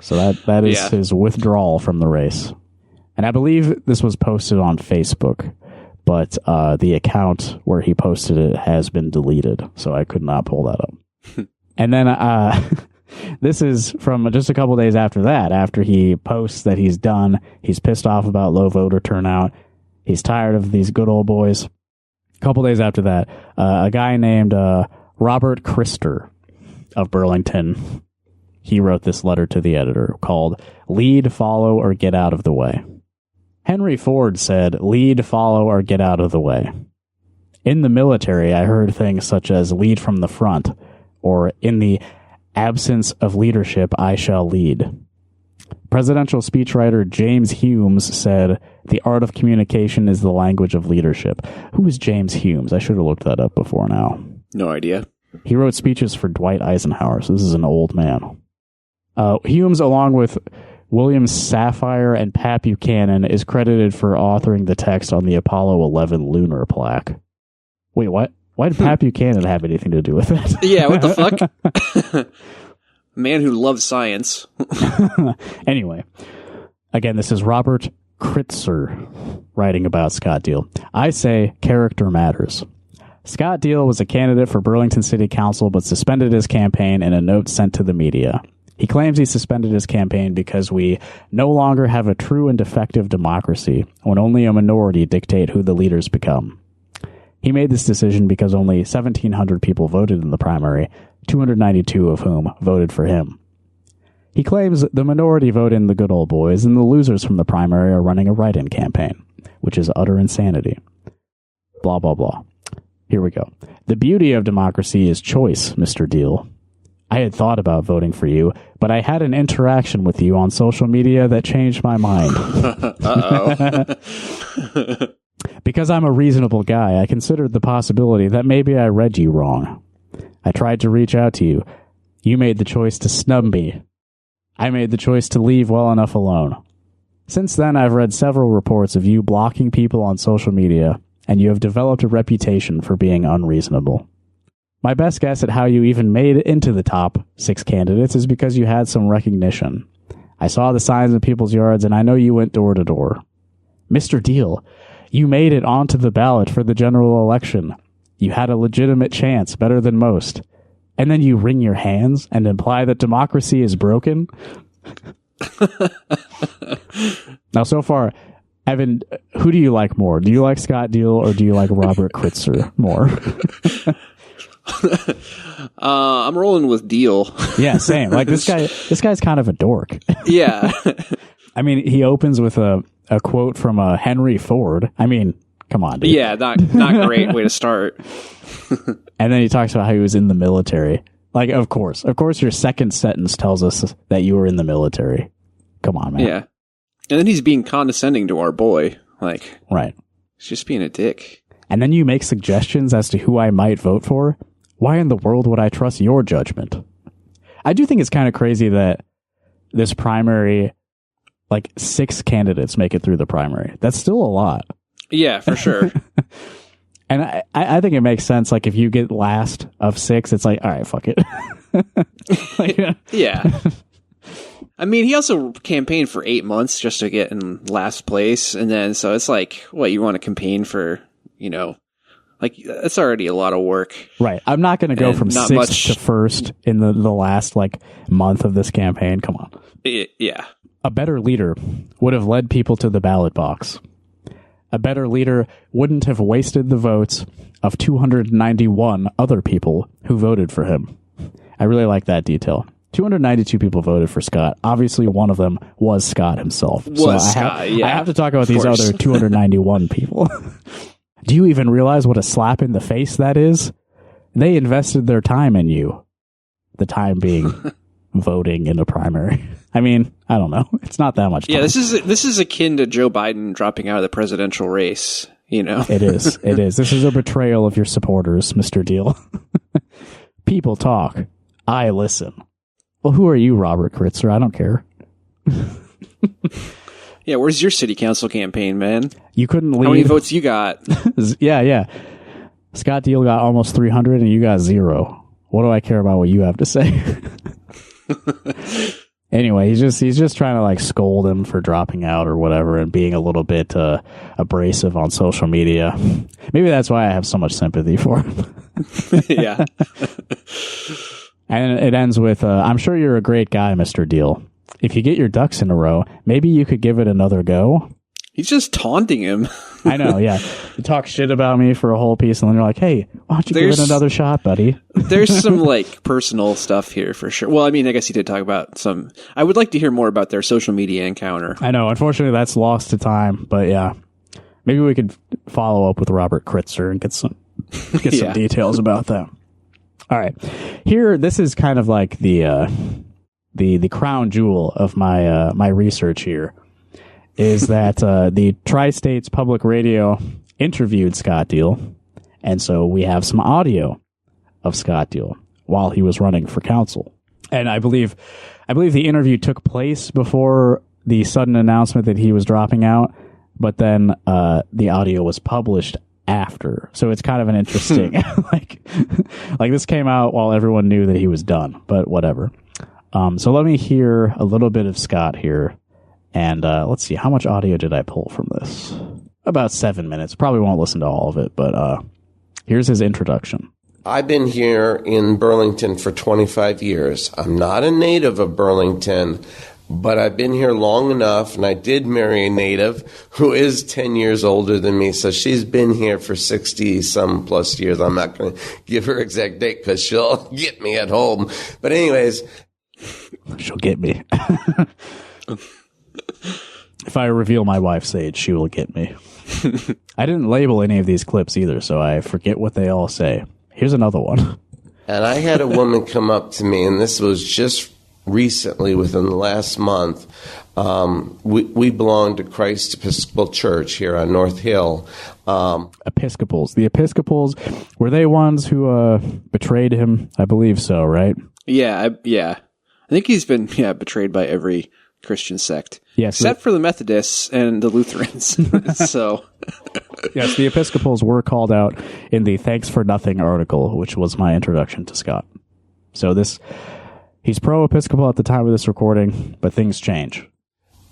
So that is his withdrawal from the race. And I believe this was posted on Facebook, but the account where he posted it has been deleted, so I could not pull that up. And then this is from just a couple days after that, after he posts that he's done. He's pissed off about low voter turnout. He's tired of these good old boys. A couple days after that, a guy named Robert Krister of Burlington, he wrote this letter to the editor called Lead, Follow, or Get Out of the Way. Henry Ford said, lead, follow, or get out of the way. In the military, I heard things such as lead from the front, or in the absence of leadership, I shall lead. Presidential speechwriter James Humes said, the art of communication is the language of leadership. Who is James Humes? I should have looked that up before now. No idea. He wrote speeches for Dwight Eisenhower, so this is an old man. Humes, along with William Safire and Pat Buchanan, is credited for authoring the text on the Apollo 11 lunar plaque. Wait, what? Why did Pat Buchanan have anything to do with it? Yeah, what the fuck? Man who loves science. Anyway, again, this is Robert Kritzer writing about Scott Diehl. I say character matters. Scott Diehl was a candidate for Burlington City Council but suspended his campaign in a note sent to the media. He claims he suspended his campaign because we no longer have a true and effective democracy when only a minority dictate who the leaders become. He made this decision because only 1,700 people voted in the primary, 292 of whom voted for him. He claims the minority vote in the good old boys and the losers from the primary are running a write-in campaign, which is utter insanity. Blah, blah, blah. Here we go. The beauty of democracy is choice, Mr. Diehl. I had thought about voting for you, but I had an interaction with you on social media that changed my mind. Uh-oh. Because I'm a reasonable guy, I considered the possibility that maybe I read you wrong. I tried to reach out to you. You made the choice to snub me. I made the choice to leave well enough alone. Since then, I've read several reports of you blocking people on social media, and you have developed a reputation for being unreasonable. My best guess at how you even made it into the top 6 candidates is because you had some recognition. I saw the signs in people's yards, and I know you went door to door. Mr. Diehl, you made it onto the ballot for the general election. You had a legitimate chance, better than most. And then you wring your hands and imply that democracy is broken? Now, so far, Evan, who do you like more? Do you like Scott Diehl or do you like Robert Kritzer more? I'm rolling with Diehl. Yeah, same. Like this guy's kind of a dork. Yeah. I mean, he opens with a quote from Henry Ford. I mean, come on, dude. Yeah, not great way to start. And then he talks about how he was in the military. Like, of course, your second sentence tells us that you were in the military. Come on, man. Yeah. And then he's being condescending to our boy. Like, right. He's just being a dick. And then you make suggestions as to who I might vote for? Why in the world would I trust your judgment? I do think it's kind of crazy that this primary, like 6 candidates make it through the primary. That's still a lot. Yeah, for sure. And I think it makes sense. Like if you get last of 6, it's like, all right, fuck it. Yeah. I mean, he also campaigned for 8 months just to get in last place. And then, so it's like, what, you want to campaign for, like, that's already a lot of work. Right. I'm not going to go from sixth much to first in the last, like, month of this campaign. Come on. Yeah. A better leader would have led people to the ballot box. A better leader wouldn't have wasted the votes of 291 other people who voted for him. I really like that detail. 292 people voted for Scott. Obviously, one of them was Scott himself. I have to talk about these other 291 people. Do you even realize what a slap in the face that is? They invested their time in you. The time being voting in a primary. I mean, I don't know. It's not that much time. Yeah, this is akin to Joe Biden dropping out of the presidential race, It is. It is. This is a betrayal of your supporters, Mr. Diehl. People talk. I listen. Well, who are you, Robert Kritzer? I don't care. Yeah, where's your city council campaign, man? You couldn't leave. How many votes you got? Yeah. Scott Diehl got almost 300 and you got 0. What do I care about what you have to say? Anyway, he's just trying to like scold him for dropping out or whatever and being a little bit abrasive on social media. Maybe that's why I have so much sympathy for him. Yeah. And it ends with, I'm sure you're a great guy, Mr. Diehl. If you get your ducks in a row, maybe you could give it another go. He's just taunting him. I know, yeah. You talk shit about me for a whole piece, and then you're like, hey, why don't you give it another shot, buddy? There's some, like, personal stuff here for sure. Well, I mean, I guess he did talk about some... I would like to hear more about their social media encounter. I know. Unfortunately, that's lost to time, but yeah. Maybe we could follow up with Robert Kritzer and get some details about that. All right. Here, this is kind of like the crown jewel of my research here. Is that the Tri-States Public Radio interviewed Scott Diehl, and so we have some audio of Scott Diehl while he was running for council. And I believe the interview took place before the sudden announcement that he was dropping out, but then the audio was published after. So it's kind of an interesting like this came out while everyone knew that he was done, but whatever. So let me hear a little bit of Scott here. And let's see, how much audio did I pull from this? About 7 minutes. Probably won't listen to all of it, but here's his introduction. I've been here in Burlington for 25 years. I'm not a native of Burlington, but I've been here long enough, and I did marry a native who is 10 years older than me, so she's been here for 60-some plus years. I'm not going to give her exact date because she'll get me at home. But anyways. She'll get me. If I reveal my wife's age, she will get me. I didn't label any of these clips either, so I forget what they all say. Here's another one. And I had a woman come up to me, and this was just recently, within the last month. We belong to Christ Episcopal Church here on North Hill. Episcopals. The Episcopals, were they ones who betrayed him? I believe so, right? Yeah. I think he's been betrayed by every Christian sect. Yes, except for the Methodists and the Lutherans. So, yes, the Episcopals were called out in the Thanks for Nothing article, which was my introduction to Scott. So he's pro-Episcopal at the time of this recording, but things change.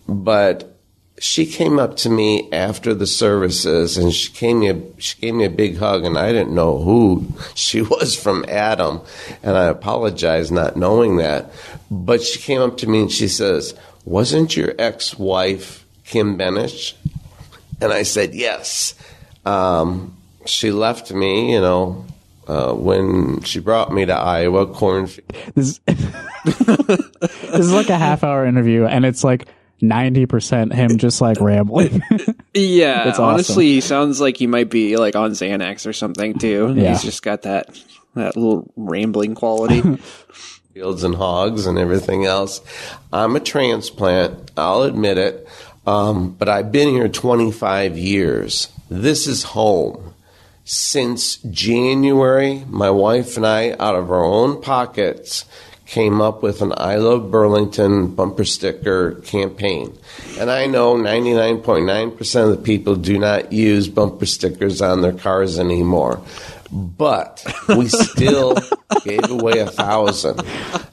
But she came up to me after the services, and she gave me a big hug, and I didn't know who she was from Adam, and I apologize not knowing that. But she came up to me and she says, "Wasn't your ex-wife Kim Benish?" And I said, "Yes." She left me, when she brought me to Iowa cornfield. This is like a half-hour interview, and it's like 90% him just like rambling. Yeah, it's awesome. Honestly, he sounds like he might be like on Xanax or something too. Yeah. He's just got that little rambling quality. Fields and hogs and everything else. I'm a transplant, I'll admit it, but I've been here 25 years. This is home. Since January, my wife and I, out of our own pockets, came up with an I Love Burlington bumper sticker campaign. And I know 99.9% of the people do not use bumper stickers on their cars anymore. But we still gave away 1,000.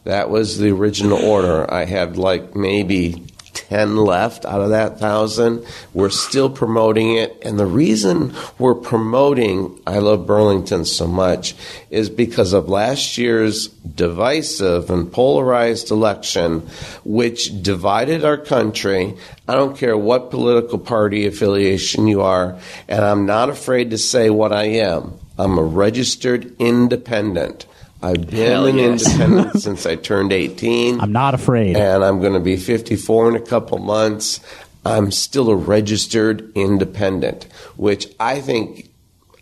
That was the original order. I have like maybe 10 left out of that 1,000. We're still promoting it. And the reason we're promoting I Love Burlington so much is because of last year's divisive and polarized election, which divided our country. I don't care what political party affiliation you are, and I'm not afraid to say what I am. I'm a registered independent. I've been an independent since I turned 18. I'm not afraid. And I'm going to be 54 in a couple months. I'm still a registered independent, which I think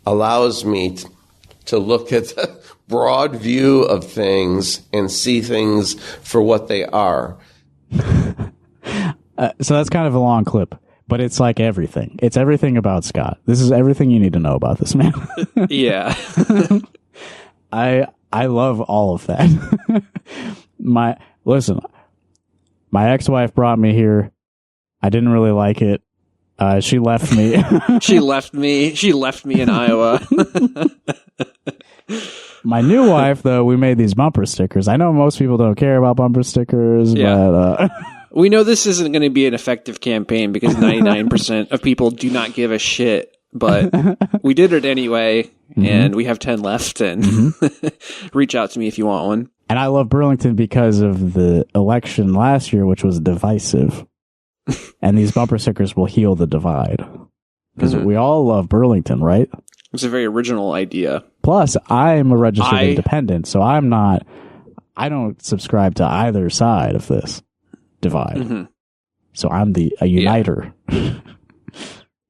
allows me to look at the broad view of things and see things for what they are. So that's kind of a long clip, but it's like everything. It's everything about Scott. This is everything you need to know about this man. Yeah. I love all of that. My ex-wife brought me here. I didn't really like it. She left me. She left me in Iowa. My new wife, though, we made these bumper stickers. I know most people don't care about bumper stickers, but we know this isn't going to be an effective campaign because 99% of people do not give a shit. But we did it anyway, and we have 10 left, and reach out to me if you want one. And I love Burlington because of the election last year, which was divisive. And these bumper stickers will heal the divide. Because we all love Burlington, right? It's a very original idea. Plus, I'm a registered independent, so I don't subscribe to either side of this divide. So I'm a uniter.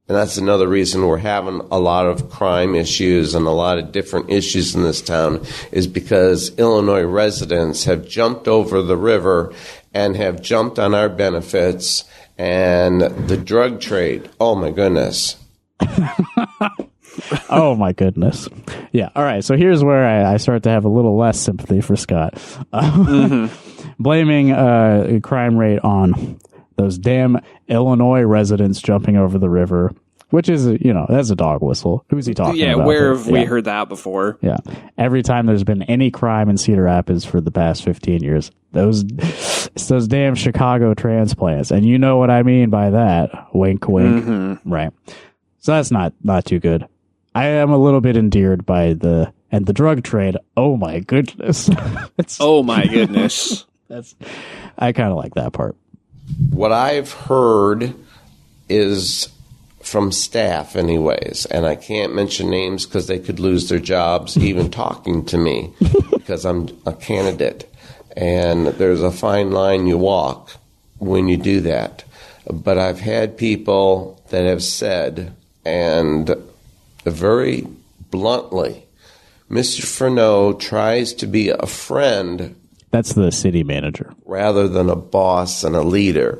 And that's another reason we're having a lot of crime issues and a lot of different issues in this town is because Illinois residents have jumped over the river and have jumped on our benefits and the drug trade. Oh, my goodness. Oh, my goodness. Yeah. All right. So here's where I start to have a little less sympathy for Scott. Blaming crime rate on those damn Illinois residents jumping over the river, which is, that's a dog whistle. Who's he talking about? Yeah, where have we heard that before? Yeah. Every time there's been any crime in Cedar Rapids for the past 15 years, it's those damn Chicago transplants. And you know what I mean by that. Wink, wink. Right. So that's not too good. I am a little bit endeared by the drug trade. Oh my goodness. Oh my goodness. I kind of like that part. What I've heard is from staff anyways, and I can't mention names because they could lose their jobs even talking to me because I'm a candidate. And there's a fine line you walk when you do that. But I've had people that have said, and very bluntly, Mr. Furneaux tries to be a friend. That's the city manager. Rather than a boss and a leader.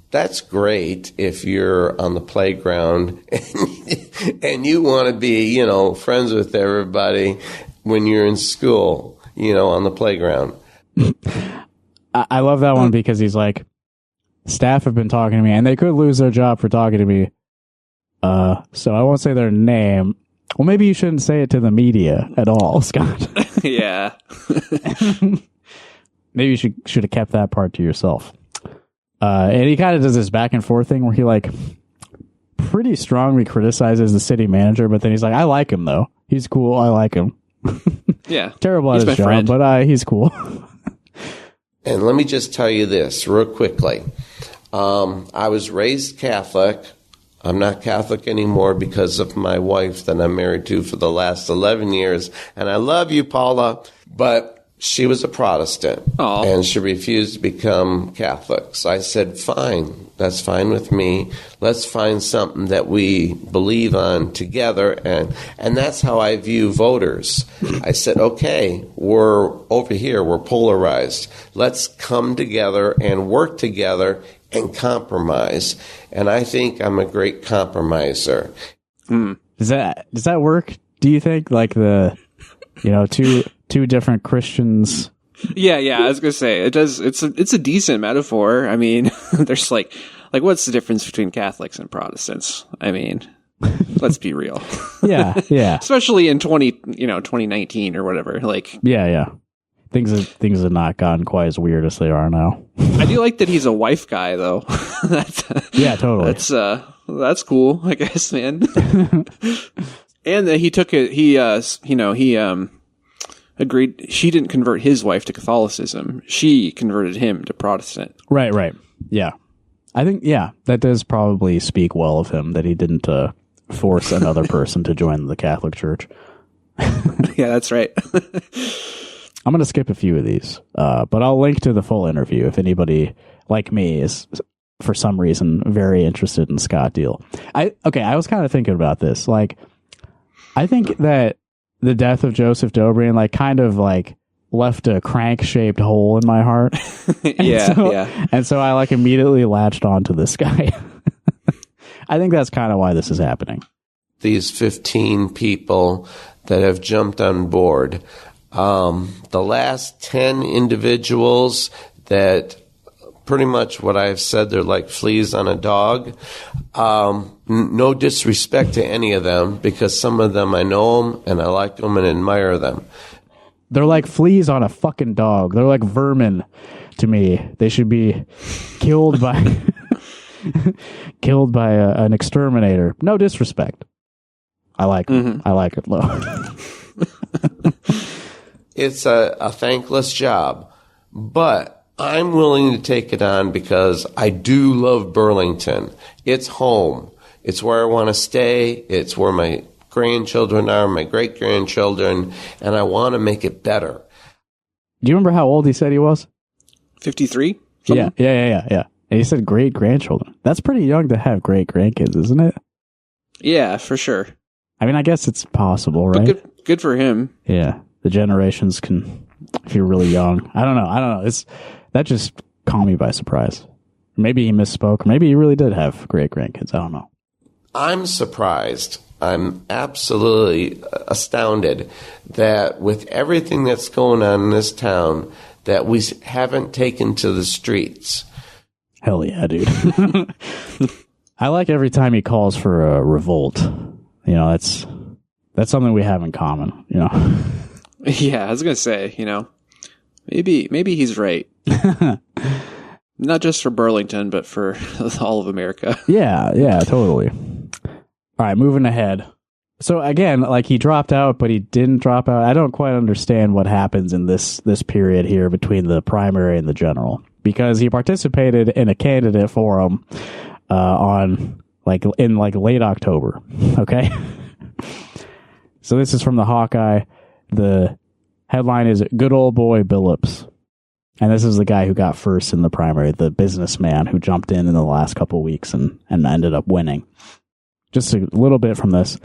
That's great if you're on the playground and you want to be, friends with everybody when you're in school, on the playground. I love that one because he's like, staff have been talking to me and they could lose their job for talking to me. So I won't say their name. Well, maybe you shouldn't say it to the media at all, Scott. Yeah. Maybe you should have kept that part to yourself. And he kind of does this back and forth thing where he pretty strongly criticizes the city manager, but then he's like, I like him though. He's cool. I like him. Yeah. Terrible at his job, but he's cool. And let me just tell you this real quickly. I was raised Catholic. I'm not Catholic anymore because of my wife that I'm married to for the last 11 years. And I love you, Paula, but she was a Protestant. Aww. And she refused to become Catholic. So I said, fine, that's fine with me. Let's find something that we believe on together. And that's how I view voters. I said, okay, we're over here, we're polarized. Let's come together and work together and compromise. And I think I'm a great compromiser. Does that work? Do you think two different Christians? Yeah. I was gonna say it does. It's a decent metaphor. I mean, there's like what's the difference between Catholics and Protestants? I mean, let's be real. Yeah. Especially in 2019 or whatever. Yeah. things have not gotten quite as weird as they are now. I do like that he's a wife guy, though. Yeah, totally. That's cool, I guess, man. And that he took it. He agreed. She didn't convert his wife to Catholicism. She converted him to Protestant. Right. Yeah. I think, that does probably speak well of him that he didn't force another person to join the Catholic Church. Yeah, that's right. I'm going to skip a few of these, but I'll link to the full interview if anybody like me is, for some reason, very interested in Scott Diehl. I was kind of thinking about this. Like, I think that the death of Joseph Dobrian, like, kind of like left a crank-shaped hole in my heart. And so I like immediately latched onto this guy. I think that's kind of why this is happening. These 15 people that have jumped on board. The last 10 individuals that pretty much what I've said, they're like fleas on a dog. No disrespect to any of them, because some of them I know them and I like them and admire them. They're like fleas on a fucking dog. They're like vermin to me. They should be killed by an exterminator. No disrespect. I like it. I like it though. It's a thankless job, but I'm willing to take it on because I do love Burlington. It's home. It's where I want to stay. It's where my grandchildren are, my great-grandchildren, and I want to make it better. Do you remember how old he said he was? 53? Yeah. And he said great-grandchildren. That's pretty young to have great-grandkids, isn't it? Yeah, for sure. I mean, I guess it's possible, right? But good for him. Yeah. The generations can, if you're really young. I don't know. That just caught me by surprise. Maybe he misspoke. Maybe he really did have great-grandkids. I don't know. I'm surprised. I'm absolutely astounded that with everything that's going on in this town, that we haven't taken to the streets. Hell yeah, dude. I like every time he calls for a revolt. You know, that's something we have in common, you know. Yeah, I was going to say, maybe he's right. Not just for Burlington, but for all of America. Yeah, totally. All right, moving ahead. So again, like, he dropped out, but he didn't drop out. I don't quite understand what happens in this period here between the primary and the general, because he participated in a candidate forum in late October. Okay. So this is from the Hawkeye. The headline is "Good Old Boy Billups," and this is the guy who got first in the primary, the businessman who jumped in the last couple weeks and ended up winning. Just a little bit from this.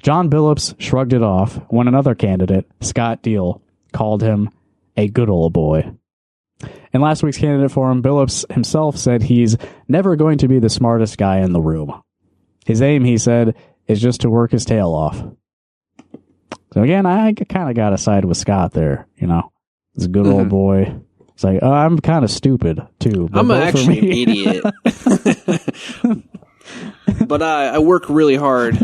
John Billups shrugged it off when another candidate, Scott Diehl, called him a good old boy. In last week's candidate forum, Billups himself said he's never going to be the smartest guy in the room. His aim, he said, is just to work his tail off. So again, I kind of got to side with Scott there, you know. He's a good old boy. It's like, I'm kind of stupid, too. I'm actually an idiot. But I work really hard,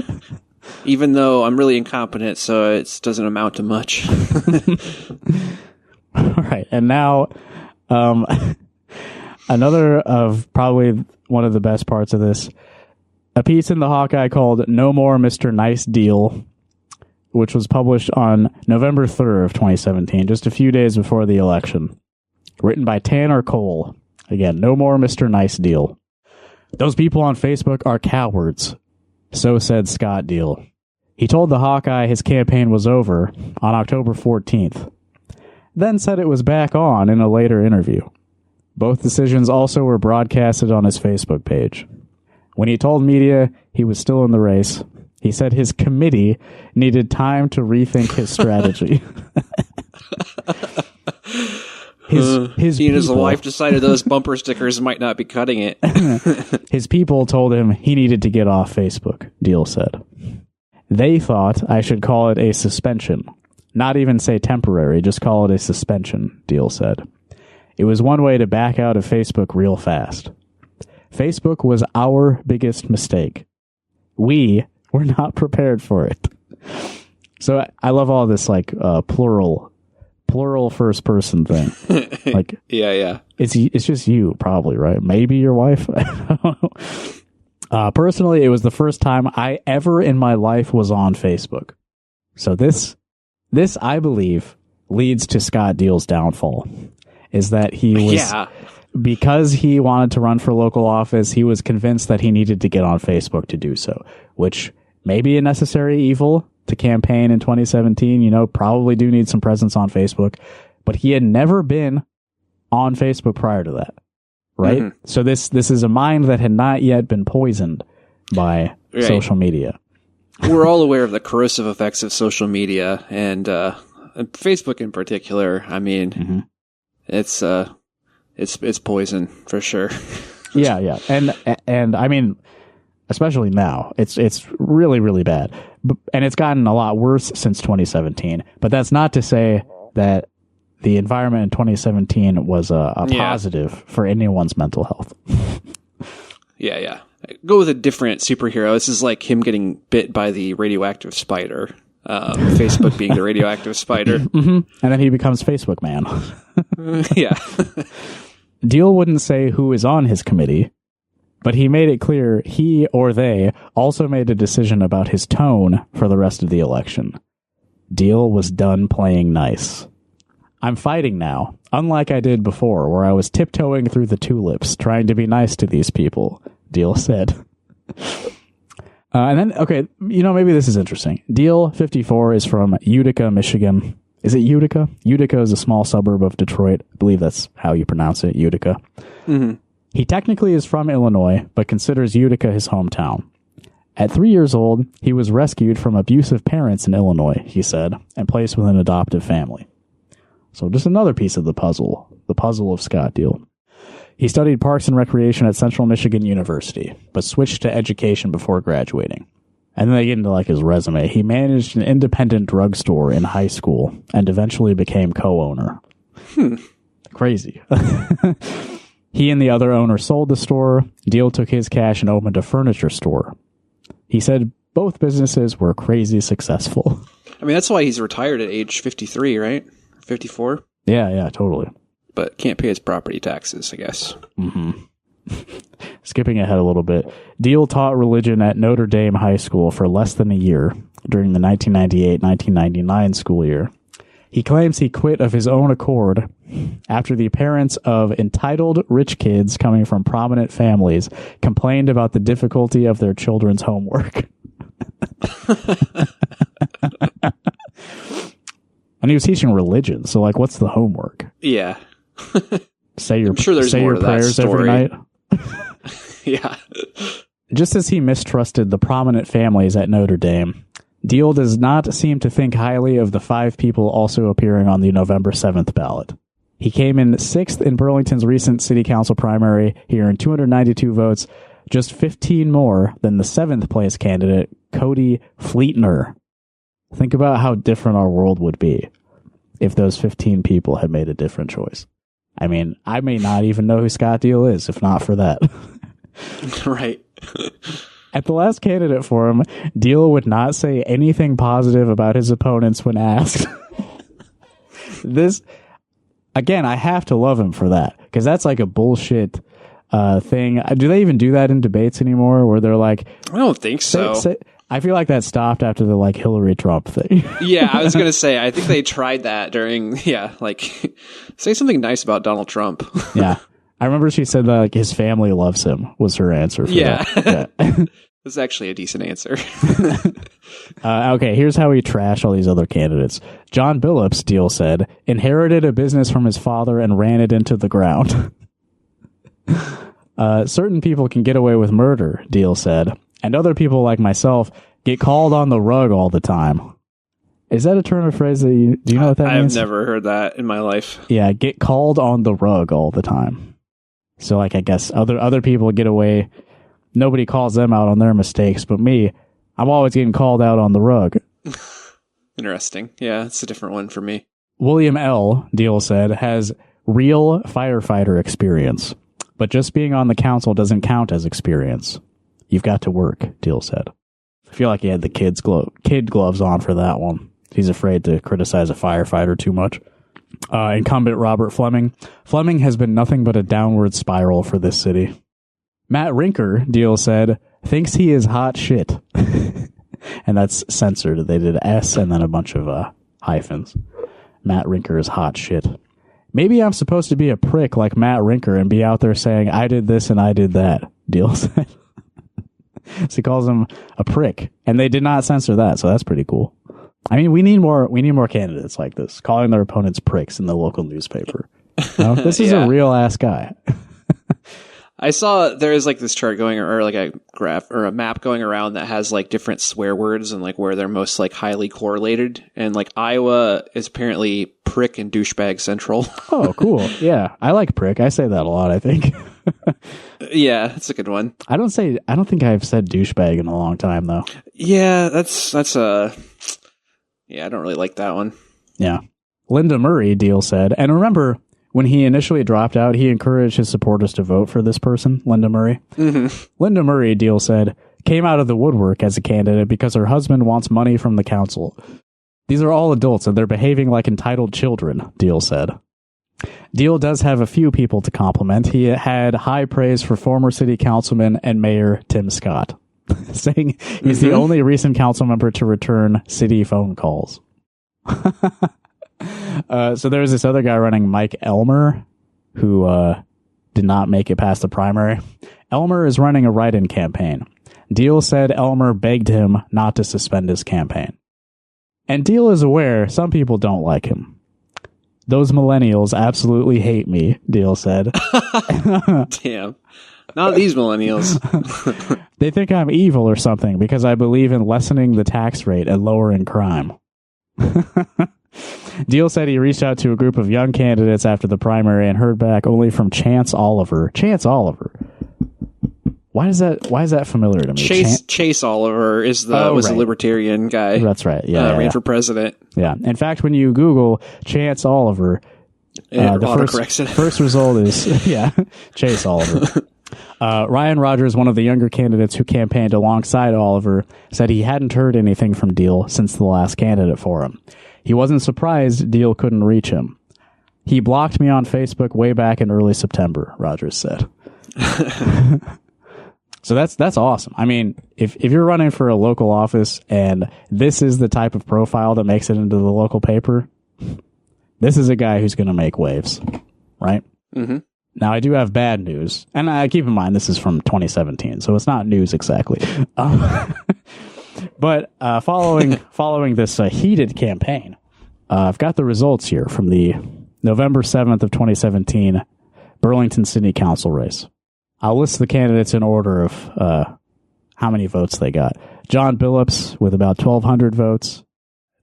even though I'm really incompetent, so it doesn't amount to much. All right. And now, another of probably one of the best parts of this, a piece in the Hawkeye called "No More Mr. Nice Deal," which was published on November 3rd of 2017, just a few days before the election. Written by Tanner Cole. Again, no more Mr. Nice Deal. Those people on Facebook are cowards, so said Scott Diehl. He told the Hawkeye his campaign was over on October 14th, then said it was back on in a later interview. Both decisions also were broadcasted on his Facebook page. When he told media he was still in the race, he said his committee needed time to rethink his strategy. His he and his wife decided those bumper stickers might not be cutting it. His people told him he needed to get off Facebook, Diehl said. They thought I should call it a suspension. Not even say temporary, just call it a suspension, Diehl said. It was one way to back out of Facebook real fast. Facebook was our biggest mistake. We were not prepared for it. So I love all this, like, plural plural first person thing. Like, Yeah. it's just you, probably, right? Maybe your wife. I don't know. Personally, it was the first time I ever in my life was on Facebook. So this I believe leads to Scott Diehl's downfall. Is that he was because he wanted to run for local office, he was convinced that he needed to get on Facebook to do so, which may be a necessary evil to campaign in 2017. You know, probably do need some presence on Facebook, but he had never been on Facebook prior to that, right? Mm-hmm. So this is a mind that had not yet been poisoned by social media. We're all aware of the corrosive effects of social media and Facebook in particular. I mean, it's poison for sure. Yeah. And I mean, especially now, it's really, really bad. And it's gotten a lot worse since 2017. But that's not to say that the environment in 2017 was a positive for anyone's mental health. Yeah. Go with a different superhero. This is like him getting bit by the radioactive spider. Facebook being the radioactive spider. And then he becomes Facebook man. Yeah. Diehl wouldn't say who is on his committee, but he made it clear he or they also made a decision about his tone for the rest of the election. Diehl was done playing nice. I'm fighting now, unlike I did before, where I was tiptoeing through the tulips, trying to be nice to these people, Diehl said. And then, okay, you know, maybe this is interesting. Diehl, 54, is from Utica, Michigan. Is it Utica? Utica is a small suburb of Detroit. I believe that's how you pronounce it, Utica. Mm-hmm. He technically is from Illinois, but considers Utica his hometown. At 3 years old, he was rescued from abusive parents in Illinois, he said, and placed with an adoptive family. So just another piece of the puzzle of Scott Diehl. He studied Parks and Recreation at Central Michigan University, but switched to education before graduating. And then they get into like his resume. He managed an independent drugstore in high school and eventually became co-owner. Crazy. He and the other owner sold the store. Diehl took his cash and opened a furniture store. He said both businesses were crazy successful. I mean, that's why he's retired at age 53, right? 54? Yeah, totally. But can't pay his property taxes, I guess. Mm-hmm. Skipping ahead a little bit, Diehl taught religion at Notre Dame High School for less than a year during the 1998-1999 school year. He claims he quit of his own accord after the parents of entitled rich kids coming from prominent families complained about the difficulty of their children's homework. And he was teaching religion, so like, what's the homework? Yeah. Say your more prayers every night. Yeah. Just as he mistrusted the prominent families at Notre Dame, Diehl does not seem to think highly of the 5 people also appearing on the November 7th ballot. He came in 6th in Burlington's recent city council primary. He earned 292 votes, just 15 more than the 7th place candidate, Cody Fleetner. Think about how different our world would be if those 15 people had made a different choice. I mean, I may not even know who Scott Diehl is if not for that. Right. At the last candidate forum, Diehl would not say anything positive about his opponents when asked. This, again, I have to love him for that, because that's like a bullshit thing. Do they even do that in debates anymore, where they're like... I don't think so. I feel like that stopped after the like Hillary Trump thing. Yeah, I was going to say, I think they tried that during, say something nice about Donald Trump. Yeah. I remember she said that like his family loves him was her answer for that. Yeah. That's actually a decent answer. Okay, here's how he trashed all these other candidates. John Billups, Diehl said, inherited a business from his father and ran it into the ground. Certain people can get away with murder, Diehl said, and other people like myself get called on the rug all the time. Is that a turn of phrase that do you know what that means? I've never heard that in my life. Yeah, get called on the rug all the time. So like, I guess other people get away. Nobody calls them out on their mistakes, but me, I'm always getting called out on the rug. Interesting. Yeah, it's a different one for me. William L., Diehl said, has real firefighter experience, but just being on the council doesn't count as experience. You've got to work, Diehl said. I feel like he had the kid gloves on for that one. He's afraid to criticize a firefighter too much. Incumbent Robert Fleming. Fleming has been nothing but a downward spiral for this city. Matt Rinker, Diehl said, thinks he is hot shit. And that's censored. They did S and then a bunch of hyphens. Matt Rinker is hot shit. Maybe I'm supposed to be a prick like Matt Rinker and be out there saying, I did this and I did that, Diehl said. So he calls him a prick. And they did not censor that, so that's pretty cool. I mean, we need more candidates like this, calling their opponents pricks in the local newspaper. No, this is a real ass guy. I saw there is like this chart going, or like a graph or a map going around that has like different swear words and like where they're most like highly correlated. And like Iowa is apparently prick and douchebag central. Oh, cool. Yeah. I like prick. I say that a lot, I think. Yeah, that's a good one. I don't think I've said douchebag in a long time though. Yeah, that's yeah, I don't really like that one. Yeah. Linda Murray, Diehl said. And remember, when he initially dropped out, he encouraged his supporters to vote for this person, Linda Murray. Mm-hmm. Linda Murray, Diehl said, came out of the woodwork as a candidate because her husband wants money from the council. These are all adults and they're behaving like entitled children, Diehl said. Diehl does have a few people to compliment. He had high praise for former city councilman and mayor Tim Scott, saying he's the only recent council member to return city phone calls. So there was this other guy running, Mike Elmer, who did not make it past the primary. Elmer is running a write-in campaign. Diehl said Elmer begged him not to suspend his campaign. And Diehl is aware some people don't like him. Those millennials absolutely hate me, Diehl said. Damn. Not these millennials. They think I'm evil or something because I believe in lessening the tax rate and lowering crime. Diehl said he reached out to a group of young candidates after the primary and heard back only from Chance Oliver. Chance Oliver. Why is that familiar to me? Chase Oliver was a libertarian guy. That's right. Yeah, ran for president. Yeah. In fact, when you Google Chance Oliver, the first result is Chase Oliver. Ryan Rogers, one of the younger candidates who campaigned alongside Oliver, said he hadn't heard anything from Diehl since the last candidate for him. He wasn't surprised Diehl couldn't reach him. He blocked me on Facebook way back in early September, Rogers said. So that's awesome. I mean, if you're running for a local office and this is the type of profile that makes it into the local paper, this is a guy who's going to make waves, right? Mm-hmm. Now, I do have bad news, and I keep in mind this is from 2017, so it's not news exactly. But following this heated campaign, I've got the results here from the November 7th of 2017 Burlington City Council race. I'll list the candidates in order of how many votes they got. John Billups with about 1,200 votes.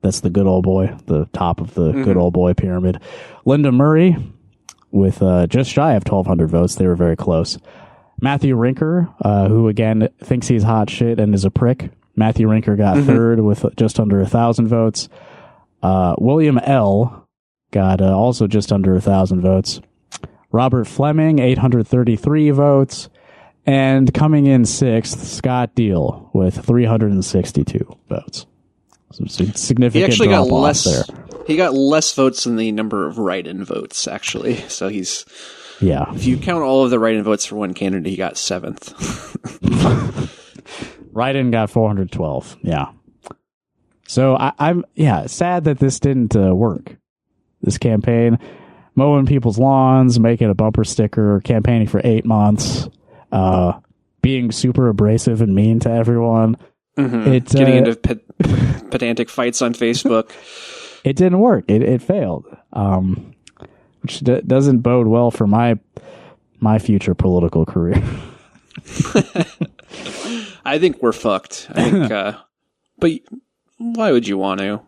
That's the good old boy, the top of the good old boy pyramid. Linda Murray with just shy of 1,200 votes. They were very close. Matthew Rinker, who again thinks he's hot shit and is a prick. Matthew Rinker got third with just under 1,000 votes. William L. got also just under 1,000 votes. Robert Fleming, 833 votes. And coming in sixth, Scott Diehl with 362 votes. Some significant he actually got less there. He got less votes than the number of write-in votes, actually. So he's... Yeah. If you count all of the write-in votes for one candidate, he got seventh. Write-in got 412. Yeah. So I'm sad that this didn't work. This campaign, mowing people's lawns, making a bumper sticker, campaigning for 8 months, being super abrasive and mean to everyone. Getting into pedantic fights on Facebook. It didn't work. It failed, which doesn't bode well for my future political career. I think we're fucked. I think, but why would you want to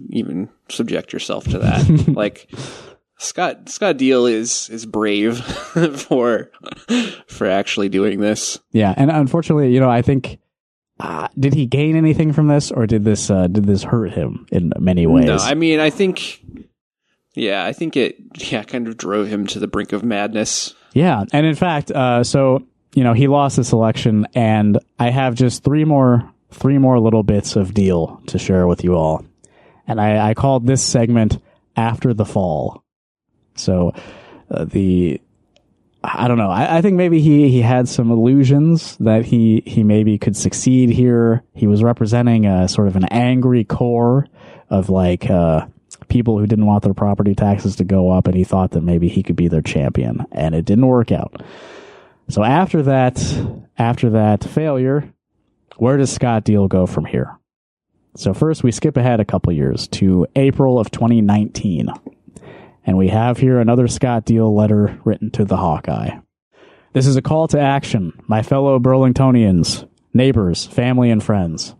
even subject yourself to that? Like, Scott Diehl is brave for actually doing this. Yeah, and unfortunately, I think did he gain anything from this, or did this hurt him in many ways? No, I mean, I think it kind of drove him to the brink of madness. Yeah, and in fact, so he lost this election, and I have just three more little bits of Diehl to share with you all, and I called this segment after the fall. So I don't know. I think maybe he had some illusions that he maybe could succeed here. He was representing a sort of an angry core of like people who didn't want their property taxes to go up, and he thought that maybe he could be their champion, and it didn't work out. So after that failure, where does Scott Diehl go from here? So first we skip ahead a couple years to April of 2019. And we have here another Scott Diehl letter written to the Hawkeye. This is a call to action, my fellow Burlingtonians, neighbors, family, and friends.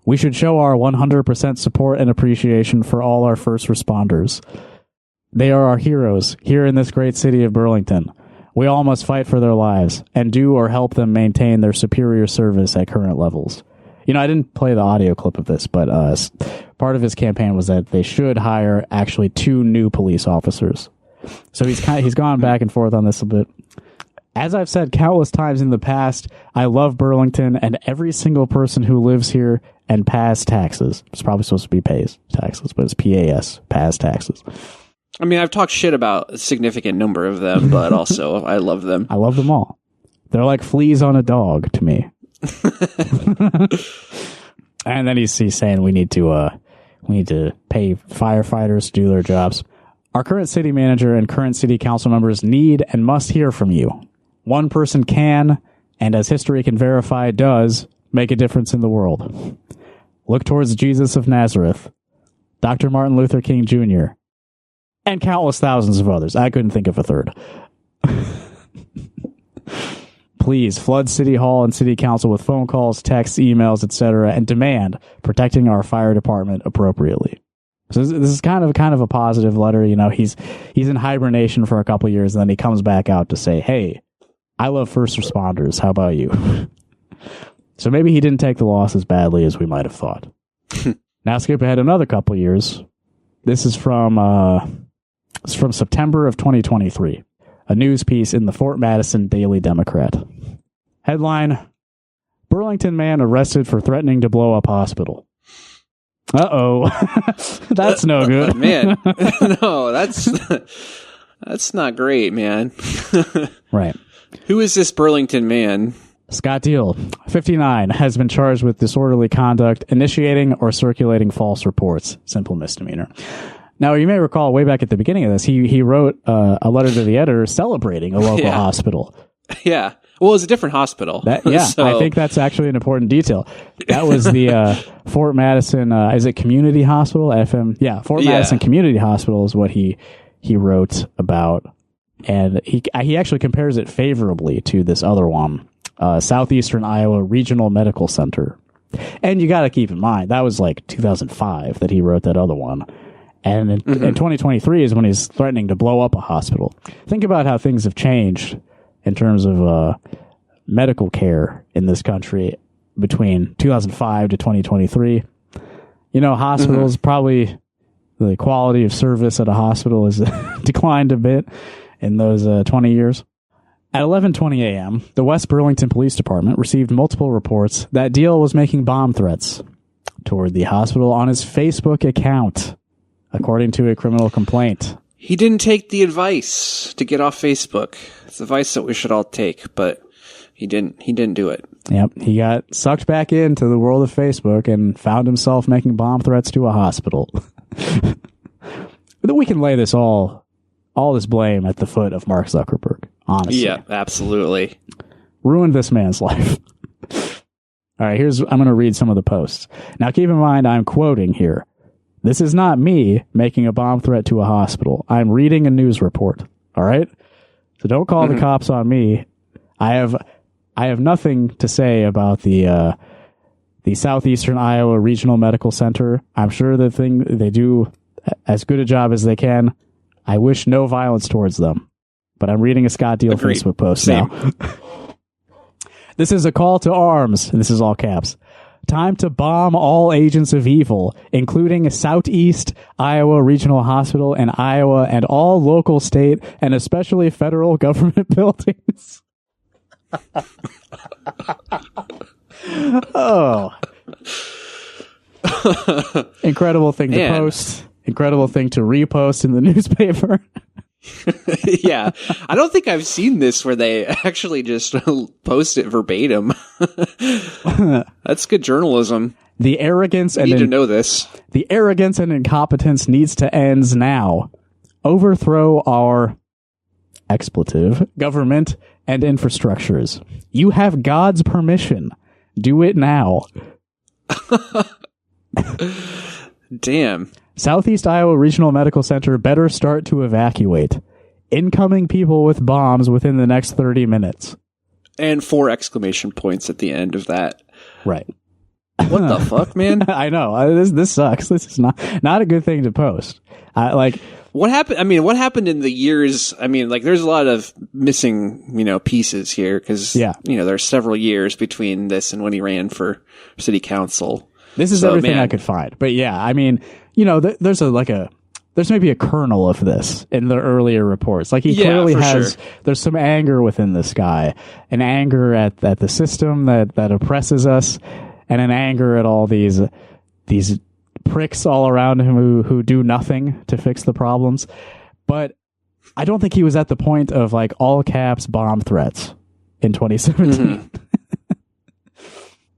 We should show our 100% support and appreciation for all our first responders. They are our heroes here in this great city of Burlington. We all must fight for their lives and do or help them maintain their superior service at current levels. You know, I didn't play the audio clip of this, but part of his campaign was that they should hire actually 2 new police officers. So he's gone back and forth on this a bit. As I've said countless times in the past, I love Burlington and every single person who lives here and pays taxes. It's probably supposed to be pays taxes, but it's PAS, pays taxes. I mean, I've talked shit about a significant number of them, but also I love them. I love them all. They're like fleas on a dog to me. And then he's saying we need to pay firefighters to do their jobs. Our current city manager and current city council members need and must hear from you. One person can, and as history can verify, does make a difference in the world. Look towards Jesus of Nazareth, Dr. Martin Luther King Jr., and countless thousands of others. I couldn't think of a third. Please flood City Hall and City Council with phone calls, texts, emails, etc., and demand protecting our fire department appropriately. So this is kind of a positive letter. You know, he's in hibernation for a couple years, and then he comes back out to say, "Hey, I love first responders. How about you?" So maybe he didn't take the loss as badly as we might have thought. Now skip ahead another couple years. This is from September of 2023. A news piece in the Fort Madison Daily Democrat. Headline: Burlington man arrested for threatening to blow up hospital. Uh-oh. That's no good. Man, no, that's not great, man. Right. Who is this Burlington man? Scott Diehl, 59, has been charged with disorderly conduct, initiating or circulating false reports. Simple misdemeanor. Now, you may recall way back at the beginning of this, he wrote a letter to the editor celebrating a local hospital. Yeah. Well, it's a different hospital. So. I think that's actually an important detail. That was the Fort Madison, is it Community Hospital? FM? Yeah, Fort Madison Community Hospital is what he wrote about. And he actually compares it favorably to this other one, Southeastern Iowa Regional Medical Center. And you got to keep in mind, that was like 2005 that he wrote that other one. And in 2023 is when he's threatening to blow up a hospital. Think about how things have changed in terms of medical care in this country between 2005 to 2023. You know, hospitals, probably the quality of service at a hospital has declined a bit in those 20 years. At 11:20 a.m., the West Burlington Police Department received multiple reports that Diehl was making bomb threats toward the hospital on his Facebook account, according to a criminal complaint. He didn't take the advice to get off Facebook. It's advice that we should all take, but he didn't do it. Yep, he got sucked back into the world of Facebook and found himself making bomb threats to a hospital. We can lay this all this blame at the foot of Mark Zuckerberg, honestly. Yeah, absolutely. Ruined this man's life. All right, I'm going to read some of the posts. Now, keep in mind, I'm quoting here. This is not me making a bomb threat to a hospital. I'm reading a news report. All right? So don't call the cops on me. I have nothing to say about the Southeastern Iowa Regional Medical Center. I'm sure they do as good a job as they can. I wish no violence towards them. But I'm reading a Scott Diehl Facebook post now. This is a call to arms. And this is all caps. Time to bomb all agents of evil, including Southeast Iowa Regional Hospital and Iowa and all local, state, and especially federal government buildings. Oh. Incredible thing to post. incredible thing to repost in the newspaper. Yeah. I don't think I've seen this where they actually just post it verbatim. That's good journalism. The arrogance I need to know this. The arrogance and incompetence needs to end now. Overthrow our expletive government and infrastructures. You have God's permission. Do it now. Damn. Southeast Iowa Regional Medical Center better start to evacuate. Incoming people with bombs within the next 30 minutes. And 4 exclamation points at the end of that. Right. What the fuck, man? I know. This sucks. This is not a good thing to post. What happened? I mean, what happened in the years? I mean, like, there's a lot of missing, pieces here because, there's several years between this and when he ran for city council. This is everything I could find. But yeah, I mean, there's maybe a kernel of this in the earlier reports. Like he clearly has, there's some anger within this guy, an anger at the system that oppresses us, and an anger at all these pricks all around him who do nothing to fix the problems. But I don't think he was at the point of like all caps bomb threats in 2017. Mm-hmm.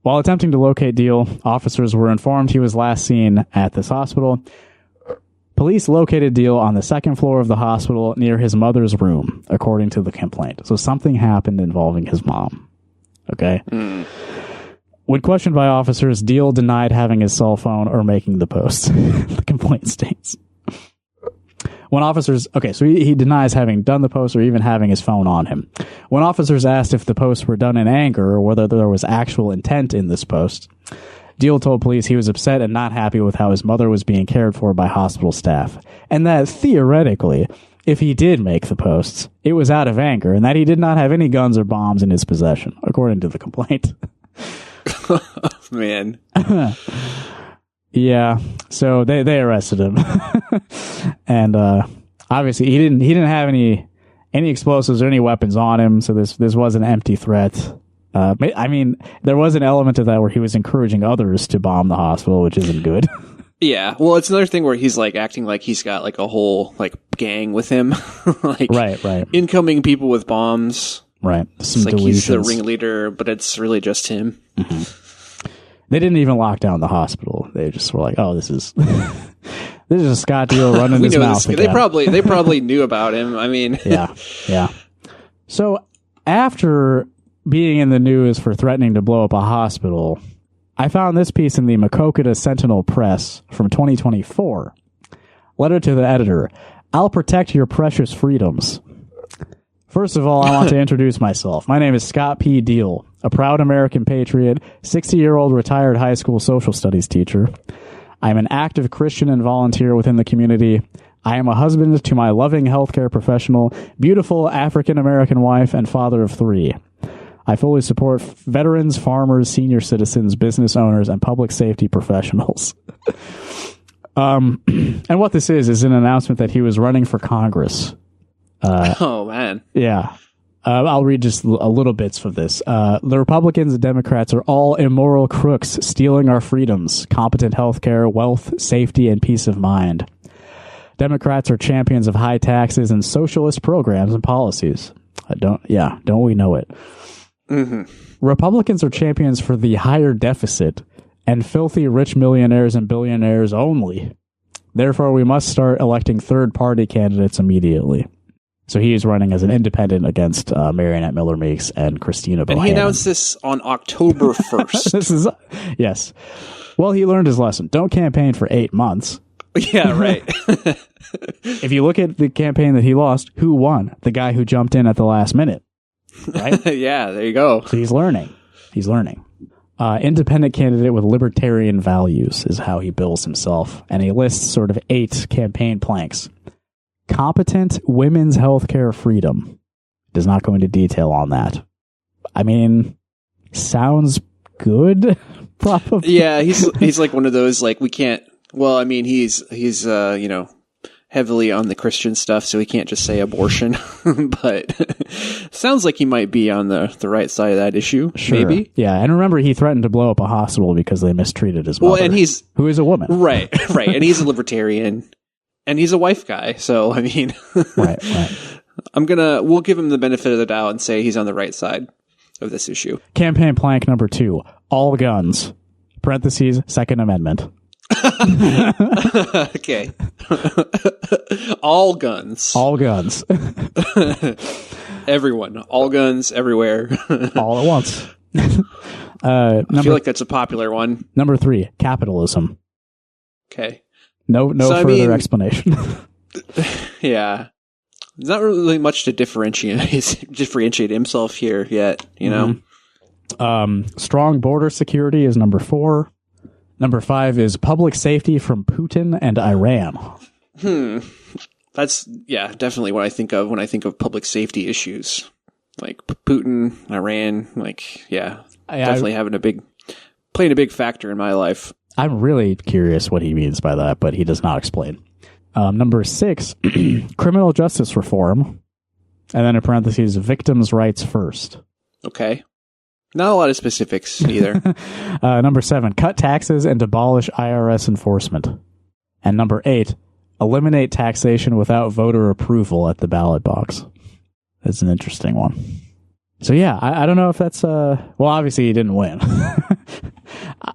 While attempting to locate Diehl, officers were informed he was last seen at this hospital. Police located Diehl on the second floor of the hospital near his mother's room, according to the complaint. So something happened involving his mom. Okay? Mm. When questioned by officers, Diehl denied having his cell phone or making the post. The complaint states. When officers... Okay, so he denies having done the post or even having his phone on him. When officers asked if the posts were done in anger or whether there was actual intent in this post, Diehl told police he was upset and not happy with how his mother was being cared for by hospital staff, and that theoretically, if he did make the posts, it was out of anger, and that he did not have any guns or bombs in his possession, according to the complaint. Man. Yeah, so they arrested him, and obviously he didn't have any explosives or any weapons on him, so this was an empty threat. I mean, there was an element of that where he was encouraging others to bomb the hospital, which isn't good. Yeah, well, it's another thing where he's like acting like he's got like a whole like gang with him, like right, incoming people with bombs. Right, some it's like delusions. He's the ringleader, but it's really just him. Mm-hmm. They didn't even lock down the hospital. They just were like, "Oh, this is a Scott Diehl running his mouth." They probably knew about him. I mean, yeah. So after being in the news for threatening to blow up a hospital, I found this piece in the Maquoketa Sentinel Press from 2024. Letter to the editor. I'll protect your precious freedoms. First of all, I want to introduce myself. My name is Scott P. Diehl, a proud American patriot, 60-year-old retired high school social studies teacher. I'm an active Christian and volunteer within the community. I am a husband to my loving healthcare professional, beautiful African-American wife, and father of 3. I fully support veterans, farmers, senior citizens, business owners, and public safety professionals. And what this is an announcement that he was running for Congress. Oh, man. Yeah. I'll read just a little bits of this. The Republicans and Democrats are all immoral crooks stealing our freedoms, competent health care, wealth, safety, and peace of mind. Democrats are champions of high taxes and socialist programs and policies. Don't we know it? Mm-hmm. Republicans are champions for the higher deficit and filthy rich millionaires and billionaires only. Therefore, we must start electing third-party candidates immediately. So he is running as an independent against Marionette Miller Meeks and Christina Bohannon. And he announced this on October 1st. Yes. Well, he learned his lesson. Don't campaign for 8 months. Yeah, right. If you look at the campaign that he lost, who won? The guy who jumped in at the last minute. Right? Yeah, there you go. So he's learning. Independent candidate with libertarian values is how he bills himself. And he lists sort of 8 campaign planks. Competent women's healthcare freedom. Does not go into detail on that. I mean, sounds good, probably. Yeah, he's like one of those, like, we can't, well, I mean, he's has heavily on the Christian stuff, so he can't just say abortion. But sounds like he might be on the right side of that issue. Sure. Maybe. Yeah, and remember, he threatened to blow up a hospital because they mistreated his mother. Well, and who is a woman. Right, and he's a libertarian, and he's a wife guy. So I mean, right. We'll give him the benefit of the doubt and say he's on the right side of this issue. Campaign plank number 2: all guns. Parentheses, Second Amendment. Okay. All guns. All guns. Everyone. All guns everywhere. All at once. I feel like that's a popular one. Number 3, capitalism. Okay. No further explanation. Yeah. There's not really much to differentiate himself here yet, you know? Strong border security is number 4. Number 5 is public safety from Putin and Iran. That's, definitely what I think of when I think of public safety issues. Like Putin, Iran, definitely playing a big factor in my life. I'm really curious what he means by that, but he does not explain. Number 6, criminal justice reform. And then in parentheses, victims' rights first. Okay. Not a lot of specifics either. Number 7, cut taxes and abolish IRS enforcement. And number 8, eliminate taxation without voter approval at the ballot box. That's an interesting one. So yeah, I don't know if that's well, obviously he didn't win.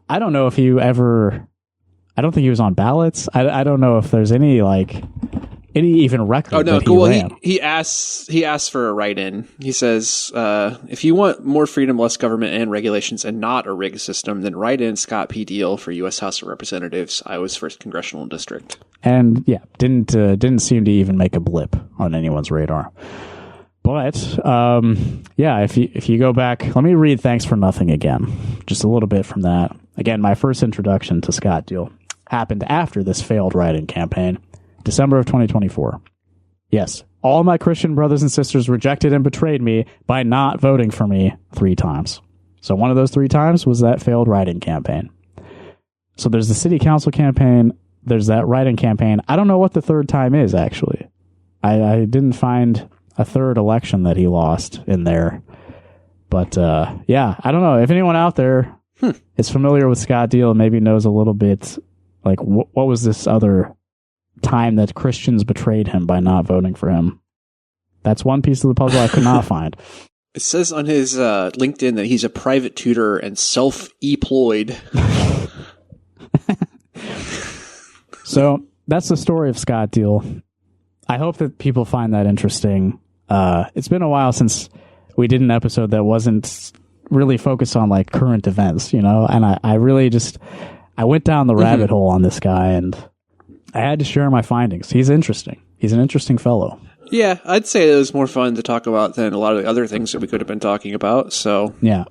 I don't know if I don't think he was on ballots. I don't know if there's any even record that he ran. He asks for a write-in. He says, if you want more freedom, less government and regulations, and not a rigged system, then write in Scott P. Diehl for U.S. House of Representatives, Iowa's 1st Congressional District. And yeah, didn't seem to even make a blip on anyone's radar. But if you go back, let me read Thanks for Nothing again, just a little bit from that. Again, my first introduction to Scott Diehl happened after this failed write-in campaign. December of 2024. Yes, all my Christian brothers and sisters rejected and betrayed me by not voting for me 3 times. So one of those 3 times was that failed write-in campaign. So there's the city council campaign, there's that write-in campaign. I don't know what the 3rd time is, actually. I didn't find a 3rd election that he lost in there. But I don't know. If anyone out there is familiar with Scott Diehl and maybe knows a little bit, like what was this other time that Christians betrayed him by not voting for him? That's one piece of the puzzle I could not find. It says on his LinkedIn that he's a private tutor and self-employed. So that's the story of Scott Diehl. I hope that people find that interesting. It's been a while since we did an episode that wasn't really focused on like current events, and I really I went down the rabbit hole on this guy, and I had to share my findings. He's interesting. He's an interesting fellow. Yeah, I'd say it was more fun to talk about than a lot of the other things that we could have been talking about. So, yeah,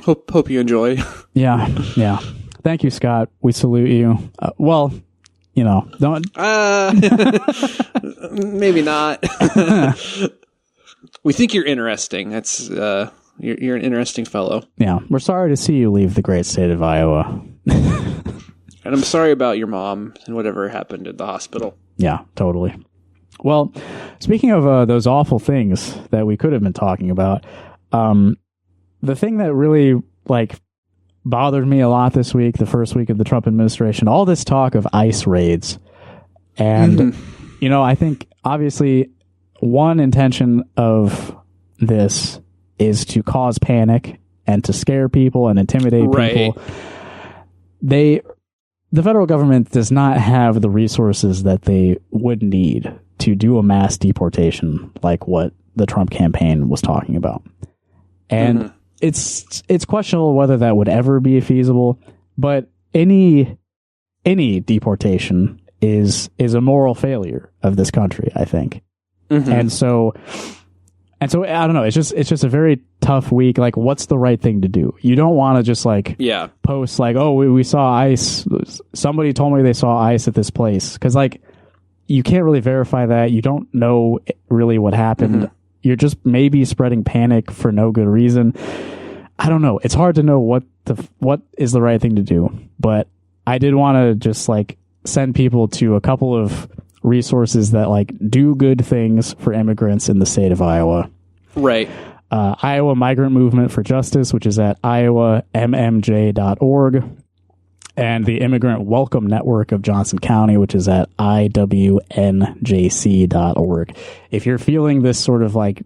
hope you enjoy. Yeah. Thank you, Scott. We salute you. Don't. Maybe not. We think you're interesting. That's you're an interesting fellow. Yeah, we're sorry to see you leave the great state of Iowa. And I'm sorry about your mom and whatever happened at the hospital. Yeah, totally. Well, speaking of those awful things that we could have been talking about, the thing that really bothered me a lot this week, the first week of the Trump administration, all this talk of ICE raids. And, I think obviously one intention of this is to cause panic and to scare people and intimidate people. The federal government does not have the resources that they would need to do a mass deportation like what the Trump campaign was talking about. And it's questionable whether that would ever be feasible, but any deportation is a moral failure of this country, I think. And so I don't know, it's just a very tough week. Like, what's the right thing to do? You don't want to just post oh, we saw ICE. Somebody told me they saw ICE at this place. Cause you can't really verify that. You don't know really what happened. You're just maybe spreading panic for no good reason. I don't know. It's hard to know what is the right thing to do, but I did want to just send people to a couple of resources that like do good things for immigrants in the state of Iowa. Right. Iowa Migrant Movement for Justice, which is at iowammj.org. And the Immigrant Welcome Network of Johnson County, which is at iwnjc.org. If you're feeling this sort of like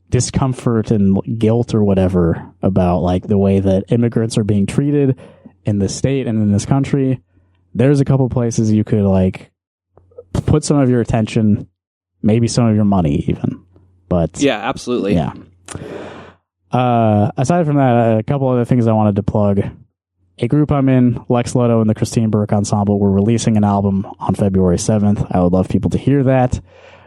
discomfort and guilt or whatever about like the way that immigrants are being treated in this state and in this country, there's a couple places you could like put some of your attention, maybe some of your money even. But yeah, absolutely. Yeah. Aside from that, a couple other things I wanted to plug. A group I'm in, Lex Lotto and the Christine Burke Ensemble, we're releasing an album on February 7th. I would love people to hear that.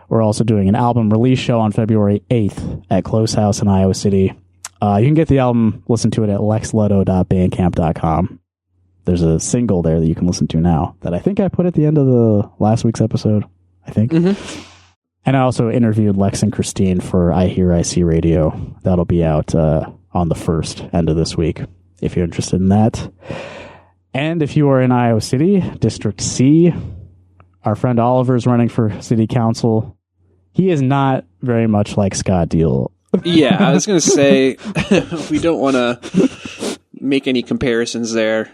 We're also doing an album release show on February 8th at Close House in Iowa City. You can get the album, listen to it at lexlotto.bandcamp.com. There's a single there that you can listen to now that I think I put at the end of the last week's episode, I think. Mm-hmm. And I also interviewed Lex and Christine for I Hear I See Radio. That'll be out on the 1st, end of this week, if you're interested in that. And if you are in Iowa City, District C, our friend Oliver is running for city council. He is not very much like Scott Diehl. Yeah, I was going to say, we don't want to make any comparisons there.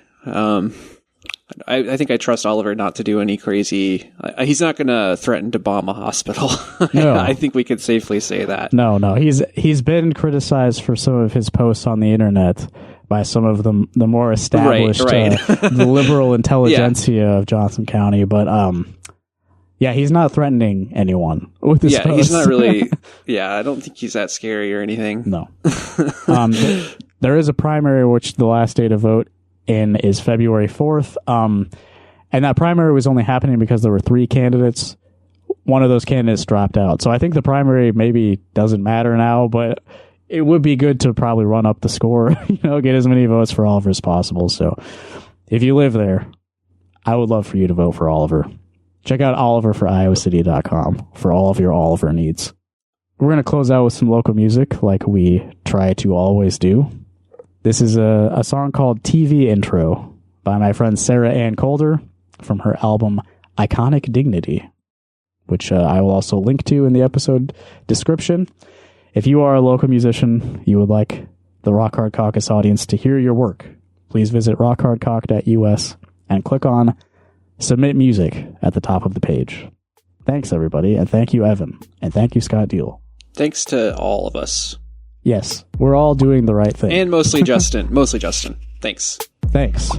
I think I trust Oliver not to do any crazy... he's not going to threaten to bomb a hospital. No. I think we could safely say that. No. He's been criticized for some of his posts on the internet by some of the more established right. the liberal intelligentsia of Johnson County. But yeah, he's not threatening anyone with his posts. He's not really... Yeah, I don't think he's that scary or anything. No. There is a primary which the last day to vote in is February 4th. And that primary was only happening because there were 3 candidates. One of those candidates dropped out. So I think the primary maybe doesn't matter now, but it would be good to probably run up the score, get as many votes for Oliver as possible. So if you live there, I would love for you to vote for Oliver. Check out oliverforiowacity.com for all of your Oliver needs. We're going to close out with some local music like we try to always do. This is a song called TV Intro by my friend Sarah Ann Calder from her album Iconic Dignity, which I will also link to in the episode description. If you are a local musician, you would like the Rock Hard Caucus audience to hear your work, please visit rockhardcock.us and click on Submit Music at the top of the page. Thanks, everybody, and thank you, Evan, and thank you, Scott Diehl. Thanks to all of us. Yes, we're all doing the right thing. And mostly Justin. Thanks. Thanks.